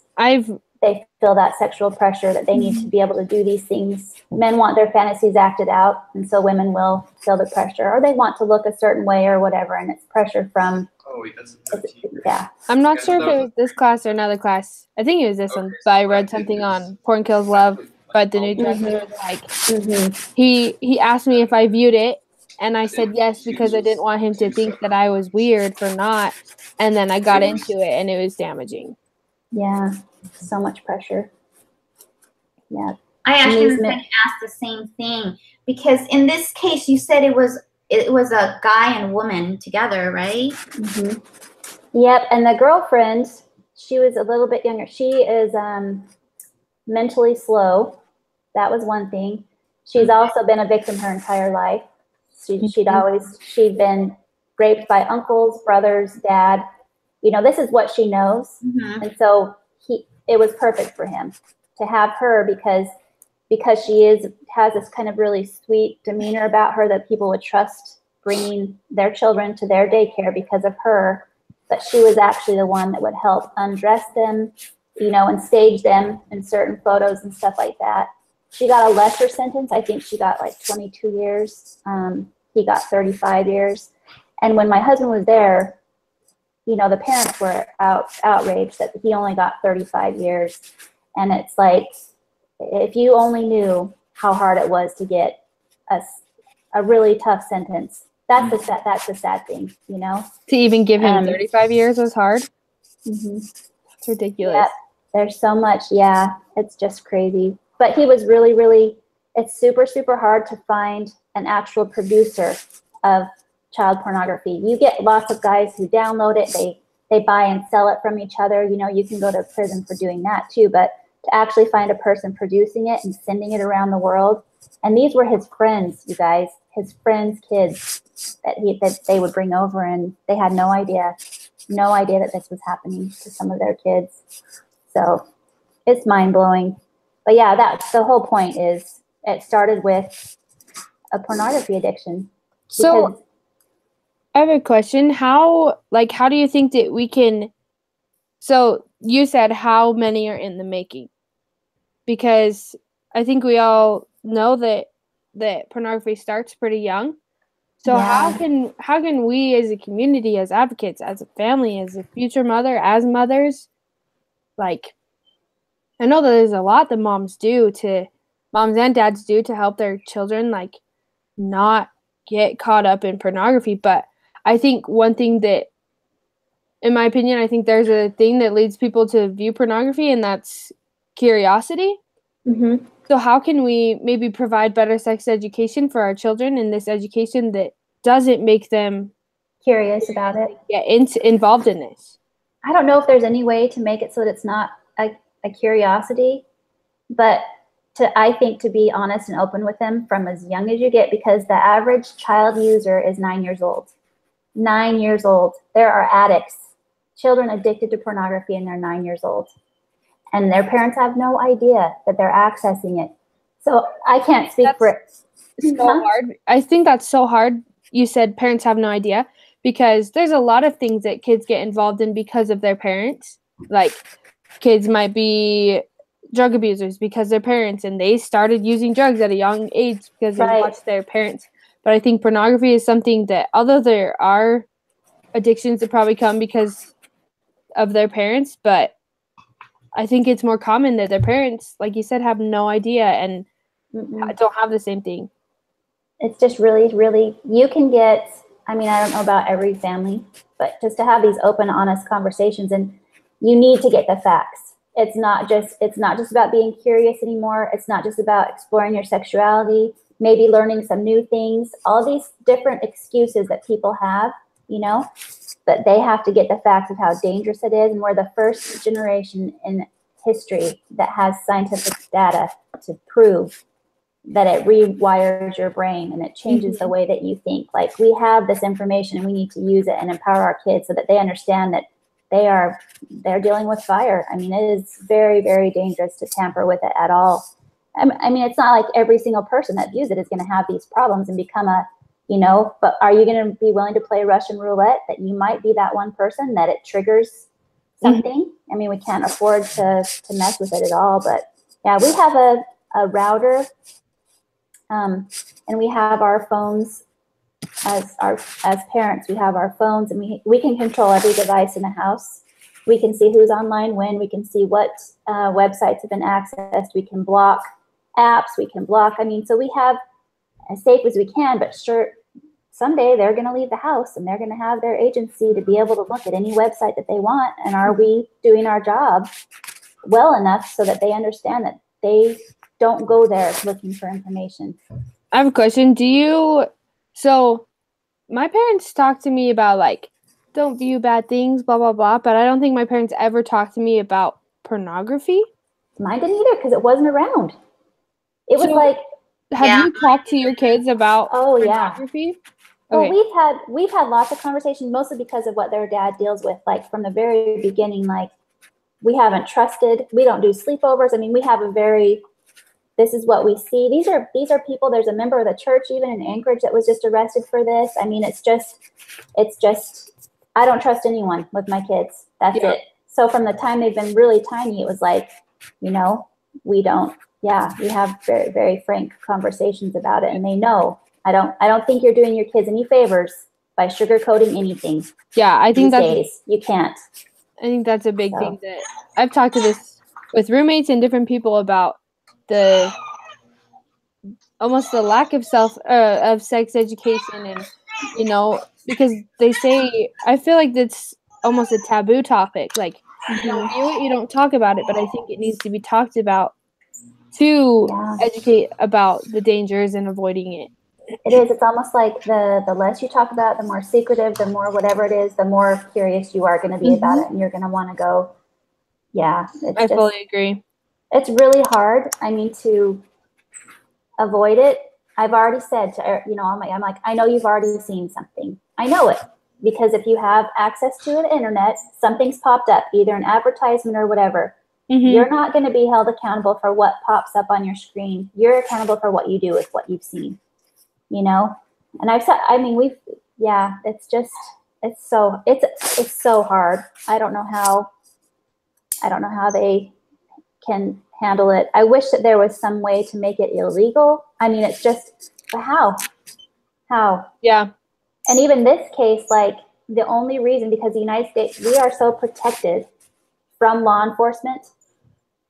they feel that sexual pressure that they need to be able to do these things. Men want their fantasies acted out, and so women will feel the pressure, or they want to look a certain way or whatever, and it's pressure from, I'm not sure if it was this class or another class. I think it was this one, but I read something on Porn Kills Love, but the new director was he asked me if I viewed it, and I said yes because I didn't want him to think that I was weird for not, and then I got into it, and it was damaging. Yeah, so much pressure. Yeah. I actually was going to ask the same thing, because in this case you said it was a guy and woman together, right? Yep. And the girlfriend, she was a little bit younger. She is mentally slow. That was one thing. She's also been a victim her entire life. She'd been raped by uncles, brothers, dad. This is what she knows. And so it was perfect for him to have her because she has this kind of really sweet demeanor about her that people would trust bringing their children to their daycare because of her. But she was actually the one that would help undress them, and stage them in certain photos and stuff like that. She got a lesser sentence. I think she got like 22 years. He got 35 years. And when my husband was there, the parents were outraged that he only got 35 years. And it's like, if you only knew how hard it was to get a really tough sentence, that's the sad thing, To even give him 35 years was hard. It's ridiculous. Yeah, there's so much. Yeah, it's just crazy. But he was really, really, it's super, super hard to find an actual producer of child pornography. You get lots of guys who download it. They buy and sell it from each other. You can go to prison for doing that too. But to actually find a person producing it and sending it around the world, and these were his friends, you guys, his friends' kids that they would bring over, and they had no idea that this was happening to some of their kids. So it's mind-blowing. But yeah, that's the whole point. Is it started with a pornography addiction. So I have a question. How do you think that we can, so you said how many are in the making? Because I think we all know that pornography starts pretty young. So Yeah. how can we as a community, as advocates, as a family, as a future mother, as mothers, like, I know that there's a lot that moms and dads do to help their children, like, not get caught up in pornography. But I think one thing that, in my opinion, I think there's a thing that leads people to view pornography, and that's curiosity. Mm-hmm. So how can we maybe provide better sex education for our children, and this education that doesn't make them Curious about it. get involved in this? I don't know if there's any way to make it so that it's not a curiosity, but I think to be honest and open with them from as young as you get, because the average child user is 9 years old. 9 years old. There are addicts, children addicted to pornography, and they're 9 years old. And their parents have no idea that they're accessing it. So I can't speak for it. So hard. I think that's so hard. You said parents have no idea, because there's a lot of things that kids get involved in because of their parents. Like, kids might be drug abusers because their parents, and they started using drugs at a young age because they watched their parents. But I think pornography is something that, although there are addictions that probably come because of their parents, but I think it's more common that their parents, like you said, have no idea and don't have the same thing. It's just really, really, you can get, I mean, I don't know about every family, but just to have these open, honest conversations, and you need to get the facts. It's not just about being curious anymore. It's not just about exploring your sexuality, maybe learning some new things, all these different excuses that people have, but they have to get the facts of how dangerous it is. And we're the first generation in history that has scientific data to prove that it rewires your brain and it changes the way that you think. Like, we have this information and we need to use it and empower our kids so that they understand that they're dealing with fire. I mean, it is very, very dangerous to tamper with it at all. I mean, it's not like every single person that views it is going to have these problems and become but are you going to be willing to play Russian roulette that you might be that one person that it triggers something? I mean, we can't afford to mess with it at all. But yeah, we have a router, and we have our phones as parents. We have our phones, and we can control every device in the house. We can see who's online when. We can see what websites have been accessed. We can block apps. We can block. I mean, so we have as safe as we can, but sure, someday they're going to leave the house and they're going to have their agency to be able to look at any website that they want. And are we doing our job well enough so that they understand that they don't go there looking for information? I have a question. So my parents talk to me about, like, don't view bad things, blah, blah, blah. But I don't think my parents ever talked to me about pornography. Mine didn't either, because it wasn't around. It was like, have you talked to your kids about pornography? Well, we've had lots of conversations, mostly because of what their dad deals with. Like, from the very beginning, like, we haven't trusted. We don't do sleepovers. I mean, we have this is what we see. These are people. There's a member of the church even in Anchorage that was just arrested for this. I mean, it's just, I don't trust anyone with my kids. That's it. So from the time they've been really tiny, it was like, we have very, very frank conversations about it, and they know. I don't think you're doing your kids any favors by sugarcoating anything. Yeah, I think these days you can't. I think that's a big thing that I've talked to this with roommates and different people about, almost the lack of sex education, and because they say, I feel like that's almost a taboo topic. Like, you don't view it, you don't talk about it, but I think it needs to be talked about to educate about the dangers and avoiding it. It is. It's almost like the less you talk about it, the more secretive, the more whatever it is, the more curious you are going to be about it, and you're going to want to go. Yeah, I fully agree. It's really hard. I mean, to avoid it. I've already said to I'm like, I know you've already seen something. I know it, because if you have access to the internet, something's popped up, either an advertisement or whatever. You're not going to be held accountable for what pops up on your screen. You're accountable for what you do with what you've seen. And I've said, I mean, yeah, it's so hard. I don't know how they can handle it. I wish that there was some way to make it illegal. I mean, it's just, but how? Yeah. And even this case, like, the only reason, because the United States, we are so protected from law enforcement,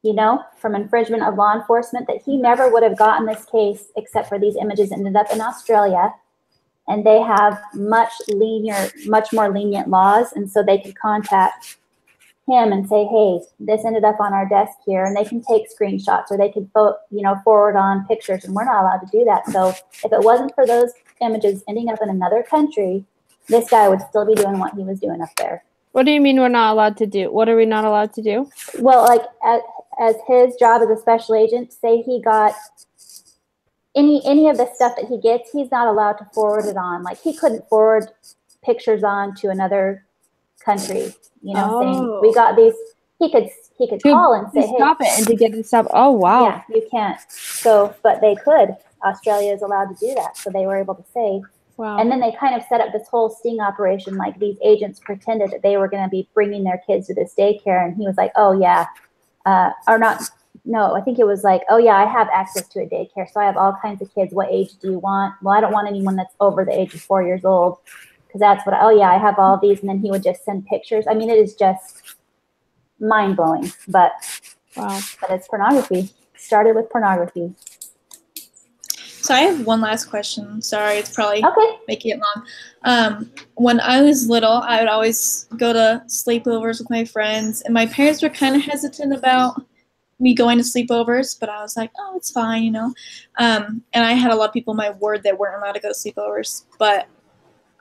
you know, from infringement of law enforcement, that he never would have gotten this case except for these images ended up in Australia. And they have much more lenient laws. And so they could contact him and say, hey, this ended up on our desk here. And they can take screenshots, or they could, forward on pictures. And we're not allowed to do that. So if it wasn't for those images ending up in another country, this guy would still be doing what he was doing up there. What do you mean we're not allowed to do? What are we not allowed to do? Well, like, as his job as a special agent, say he got any of the stuff that he gets, he's not allowed to forward it on. Like, he couldn't forward pictures on to another country, saying, we got these. He could call and say, hey, stop it, and to get it stopped. Oh, wow. Yeah, you can't. So, but they could. Australia is allowed to do that. So they were able to say. Wow. And then they kind of set up this whole sting operation. Like, these agents pretended that they were going to be bringing their kids to this daycare. And he was like, oh, yeah. Or not. No, I think it was like, oh, yeah, I have access to a daycare. So I have all kinds of kids. What age do you want? Well, I don't want anyone that's over the age of 4 years old. Because that's what, oh, yeah, I have all these. And then he would just send pictures. I mean, it is just mind-blowing. But, wow. But it's pornography. Started with pornography. So I have one last question. Sorry, it's probably making it long. When I was little, I would always go to sleepovers with my friends, and my parents were kind of hesitant about me going to sleepovers, but I was like, oh, it's fine, And I had a lot of people in my ward that weren't allowed to go to sleepovers, but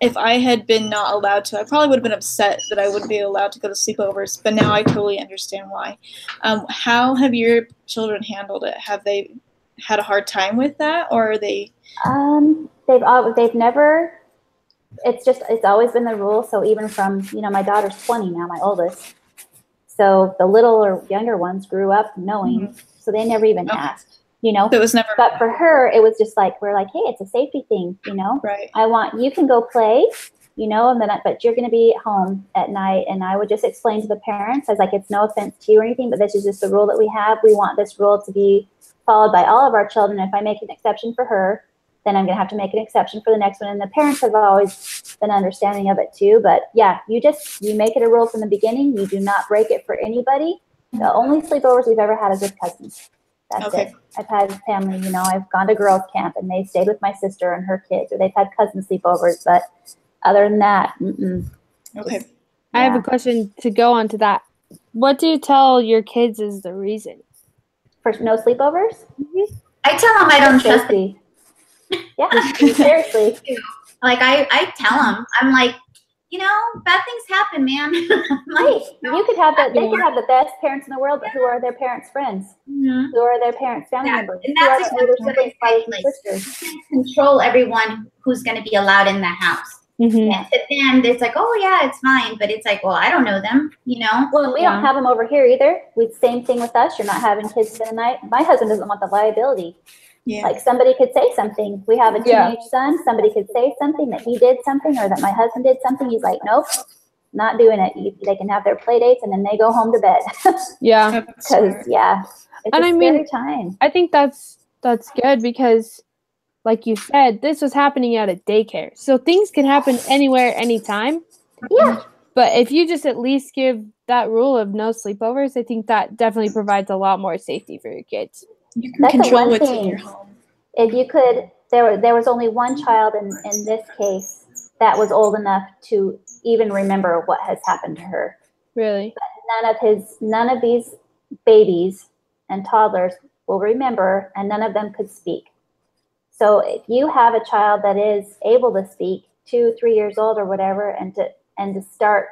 if I had been not allowed to, I probably would have been upset that I wouldn't be allowed to go to sleepovers, but now I totally understand why. How have your children handled it? Have they had a hard time with that, or are they? They've never. It's always been the rule. So even from my daughter's 20 now, my oldest. So the little or younger ones grew up knowing, so they never even asked. So it was never. But for her, it was just like, we're like, hey, it's a safety thing. Right. You can go play. And then, but you're going to be at home at night. And I would just explain to the parents, I was like, it's no offense to you or anything, but this is just the rule that we have. We want this rule to be followed by all of our children. If I make an exception for her, then I'm going to have to make an exception for the next one. And the parents have always been understanding of it too. But yeah, you make it a rule from the beginning. You do not break it for anybody. The only sleepovers we've ever had is with cousins. That's it. I've had family, I've gone to girls' camp and they stayed with my sister and her kids, or they've had cousin sleepovers. But other than that, Okay. I have a question to go on to that. What do you tell your kids is the reason? For no sleepovers? Mm-hmm. I tell them I don't trust them. Yeah, seriously. Like, I tell them, I'm like, bad things happen, man. Like, you could have they could have the best parents in the world, but who are their parents' friends? Mm-hmm. Who are their parents' family members? And that's exactly what I say. Like, you can't control everyone who's going to be allowed in the house. Mm-hmm. And then it's like, oh yeah, it's fine, but it's like, well, I don't know them, Well, we don't have them over here either. Same thing with us. You're not having kids spend the night. My husband doesn't want the liability. Yeah. Like, somebody could say something. We have a teenage son. Somebody could say something that he did something, or that my husband did something. He's like, nope, not doing it. They can have their play dates and then they go home to bed. Yeah. Because it's a scary time. I think that's good because, like you said, this was happening at a daycare. So things can happen anywhere, anytime. Yeah. But if you just at least give that rule of no sleepovers, I think that definitely provides a lot more safety for your kids. You can control what's in your home. If you could, there was only one child in this case that was old enough to even remember what has happened to her. Really? But none of these babies and toddlers will remember, and none of them could speak. So if you have a child that is able to speak, 2, 3 years old or whatever, and to start,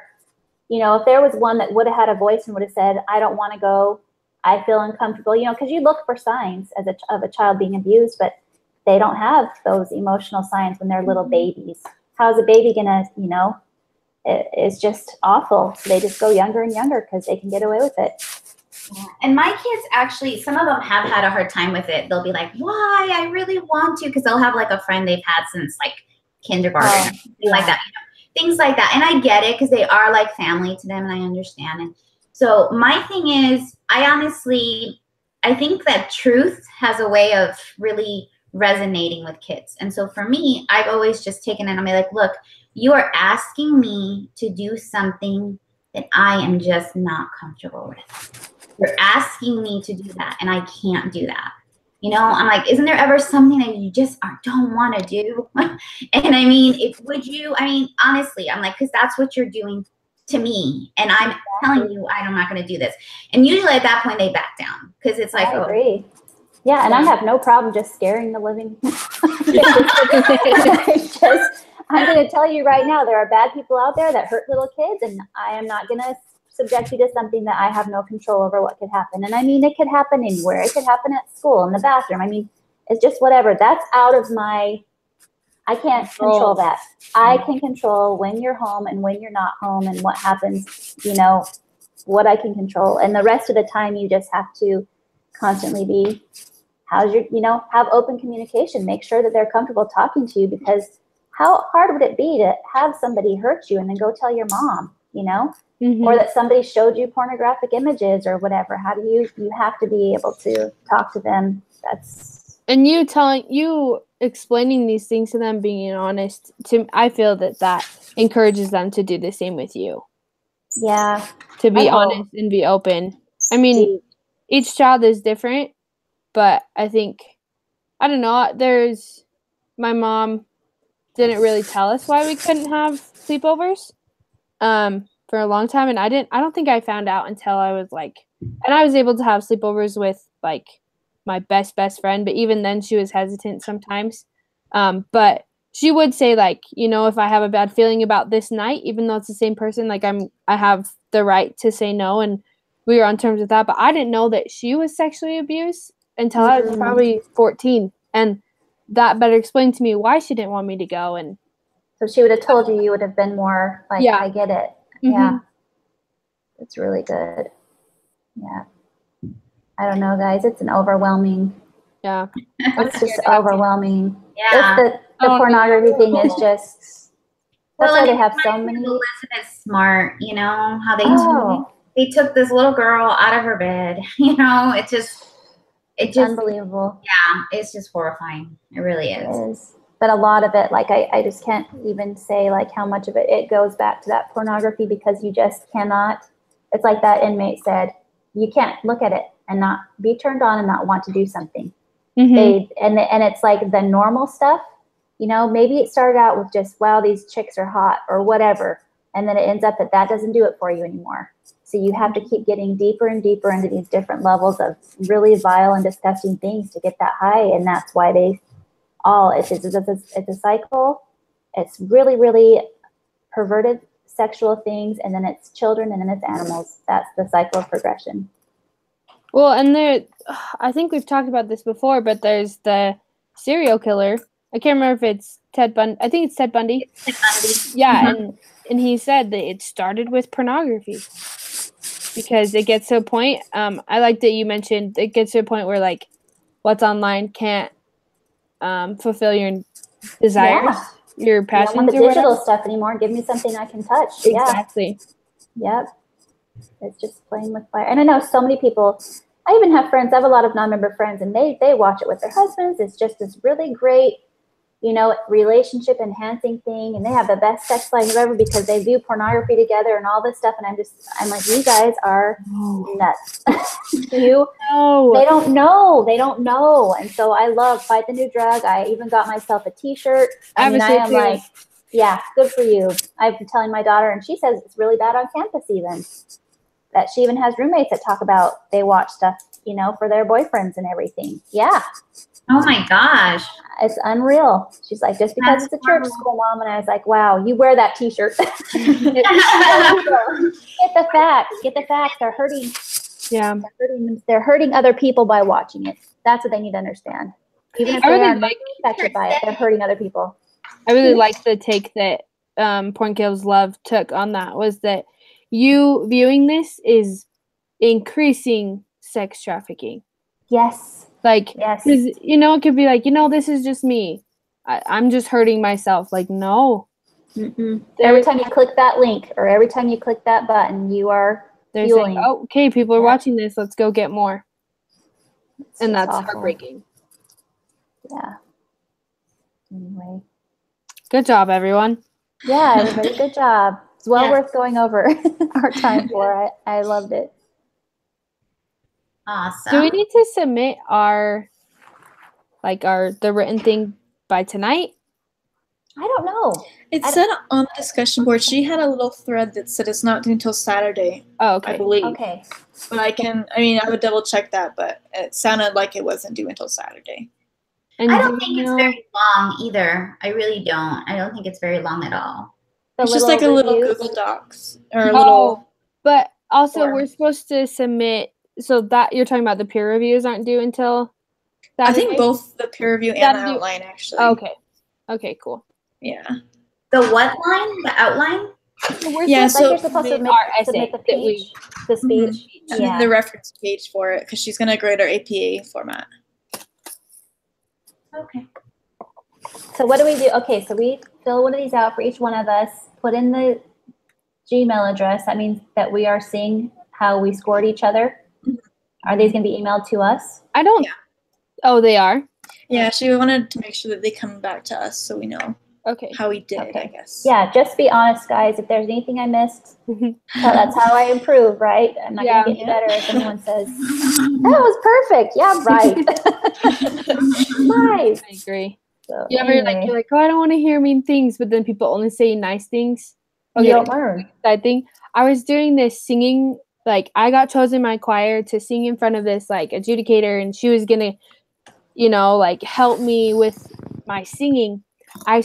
if there was one that would have had a voice and would have said, I don't want to go, I feel uncomfortable, because you look for signs of a child being abused, but they don't have those emotional signs when they're little babies. How's a baby gonna, it's just awful. So they just go younger and younger because they can get away with it. Yeah. And my kids actually, some of them have had a hard time with it. They'll be like, why? I really want to, because they'll have like a friend they've had since like kindergarten, Oh, or something like that, things like that. And I get it because they are like family to them, and I understand it. So my thing is, I think that truth has a way of really resonating with kids. And so for me, I've always just taken it and I'm like, look, you are asking me to do something that I am just not comfortable with. You're asking me to do that, and I can't do that. I'm like, isn't there ever something that you just don't want to do? And I mean, honestly, I'm like, because that's what you're doing to me. And I'm telling you, I'm not going to do this. And usually at that point, they back down because it's like, I agree. Yeah, and I have no problem just scaring the living. I'm going to tell you right now, there are bad people out there that hurt little kids, and I am not going to subject you to something that I have no control over what could happen. And I mean, it could happen anywhere. It could happen at school, in the bathroom. I mean, it's just whatever. That's out of I can't control that. I can control when you're home and when you're not home and what happens, what I can control. And the rest of the time, you just have to constantly have open communication. Make sure that they're comfortable talking to you, because how hard would it be to have somebody hurt you and then go tell your mom, or that somebody showed you pornographic images or whatever? How do you have to be able to talk to them. And you explaining these things to them, being honest, I feel that encourages them to do the same with you. Yeah. To be honest and be open. I mean, each child is different, but I think, I don't know, my mom didn't really tell us why we couldn't have sleepovers for a long time, and I don't think I found out until I was and I was able to have sleepovers with my best friend, but even then she was hesitant sometimes. But she would say if I have a bad feeling about this night, even though it's the same person, I have the right to say no, and we were on terms with that. But I didn't know that she was sexually abused until I was probably 14, and that better explained to me why she didn't want me to go. And so she would have told you would have been more I get it. Mm-hmm. Yeah. It's really good. Yeah. I don't know, guys. It's an overwhelming. Yeah. It's just overwhelming. Yeah. The pornography thing is just. That's why they have so many. Elizabeth Smart, how they took this little girl out of her bed. It's just unbelievable. Yeah, it's just horrifying. It really is. It is. But a lot of it, I just can't even say how much of it goes back to that pornography, because you just cannot. It's like that inmate said, you can't look at it and not be turned on and not want to do something. Mm-hmm. And it's like the normal stuff, maybe it started out with just, wow, these chicks are hot or whatever. And then it ends up that doesn't do it for you anymore. So you have to keep getting deeper and deeper into these different levels of really vile and disgusting things to get that high. And that's why it's a cycle. It's really, really perverted sexual things, and then it's children, and then it's animals. That's the cycle of progression. Well, and I think we've talked about this before, but there's the serial killer. I can't remember if it's Ted Bundy. I think it's Ted Bundy. Yeah, and he said that it started with pornography, because it gets to a point. I like that you mentioned it gets to a point where what's online can't fulfill your desires, your passions. You don't want the digital stuff anymore. Give me something I can touch. Exactly. Yeah. Yep. It's just playing with fire. And I know so many people. I even have friends. I have a lot of non-member friends, and they watch it with their husbands. It's just this really great, relationship enhancing thing, and they have the best sex life ever because they view pornography together and all this stuff. And I'm like, you guys are nuts. They don't know. And so I love Fight the New Drug. I even got myself a t-shirt. I am like, yeah, good for you. I've been telling my daughter, and she says it's really bad on campus even. That she even has roommates that talk about they watch stuff, for their boyfriends and everything. Yeah. Oh my gosh. It's unreal. She's like, just because it's a church school, Mom. And I was like, wow, you wear that t-shirt. Get the facts. They're hurting. Yeah. They're hurting other people by watching it. That's what they need to understand. Even if they aren't affected by it, they're hurting other people. I really like the take that Porn Kills Love took on that, was that you viewing this is increasing sex trafficking. Yes. Yes. Because, it could be this is just me. I'm just hurting myself. Like, no. Every time you click that link or every time you click that button, you are They're fueling. saying, oh, okay, people are watching this. Let's go get more. It's And just that's awful. heartbreaking. Yeah. Anyway. Good job, everyone. Yeah, everybody, good job. It's well Yes. worth going over our time for. I loved it. Awesome. Do we need to submit the written thing by tonight? I don't know. It said on the discussion board, she had a little thread that said it's not due until Saturday, Oh, I okay. believe. Okay. But I would double check that, but it sounded like it wasn't due until Saturday. And I do don't you think it's know- very long either. I really don't. I don't think it's very long at all. It's just like a little reviews. Google Docs or a Oh, little. but also form. we're supposed to submit. So that you're talking about the peer reviews aren't due until I Saturday? think both the peer review and the Saturday- outline actually. Okay. Okay, cool. Yeah. The what line? The outline? So we're Yeah, supposed Like so you're supposed to submit our submit essay the that we- speech. The speech. And then Yeah. the reference page for it because she's gonna grade our APA format. Okay. So what do we do? Okay, so we fill one of these out for each one of us, put in the Gmail address. That means that we are seeing how we scored each other. Are these going to be emailed to us? I don't. Yeah. Oh, they are. Yeah, she wanted to make sure that they come back to us so we know Okay. how we did, Okay. I guess. Yeah, just be honest, guys. If there's anything I missed, that's how I improve, right? I'm not Yeah. going to get better if anyone says, that was perfect. Yeah, right. Nice. I agree. So, You ever anyway, you're like, oh, I don't want to hear mean things, but then people only say nice things. you don't learn. I think I was doing this singing, like I got chosen in my choir to sing in front of this like adjudicator, and she was gonna, like help me with my singing. I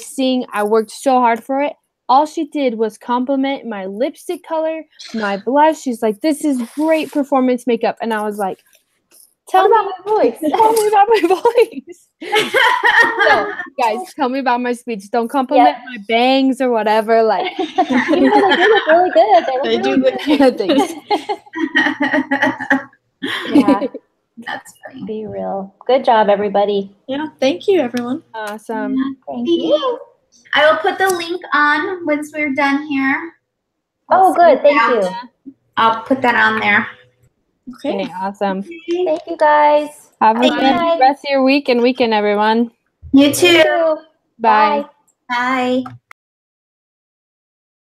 worked so hard for it. All she did was compliment my lipstick color, my blush. She's like, this is great performance makeup. And I was like, Tell me about my voice. tell me about my voice. So, guys, tell me about my speech. Don't compliment my bangs or whatever. Like, Even though they do look really good. They look do really look good. Thanks. Yeah, That's funny. be real. Good job, everybody. Yeah, thank you, everyone. Awesome. Thank you. I will put the link on once we're done here. Oh, good. Thank you. I'll put that on there. Okay. Okay, awesome. Thank you, guys. Have a Thank good you. rest of your week and weekend, everyone. You too. You too. Bye. Bye.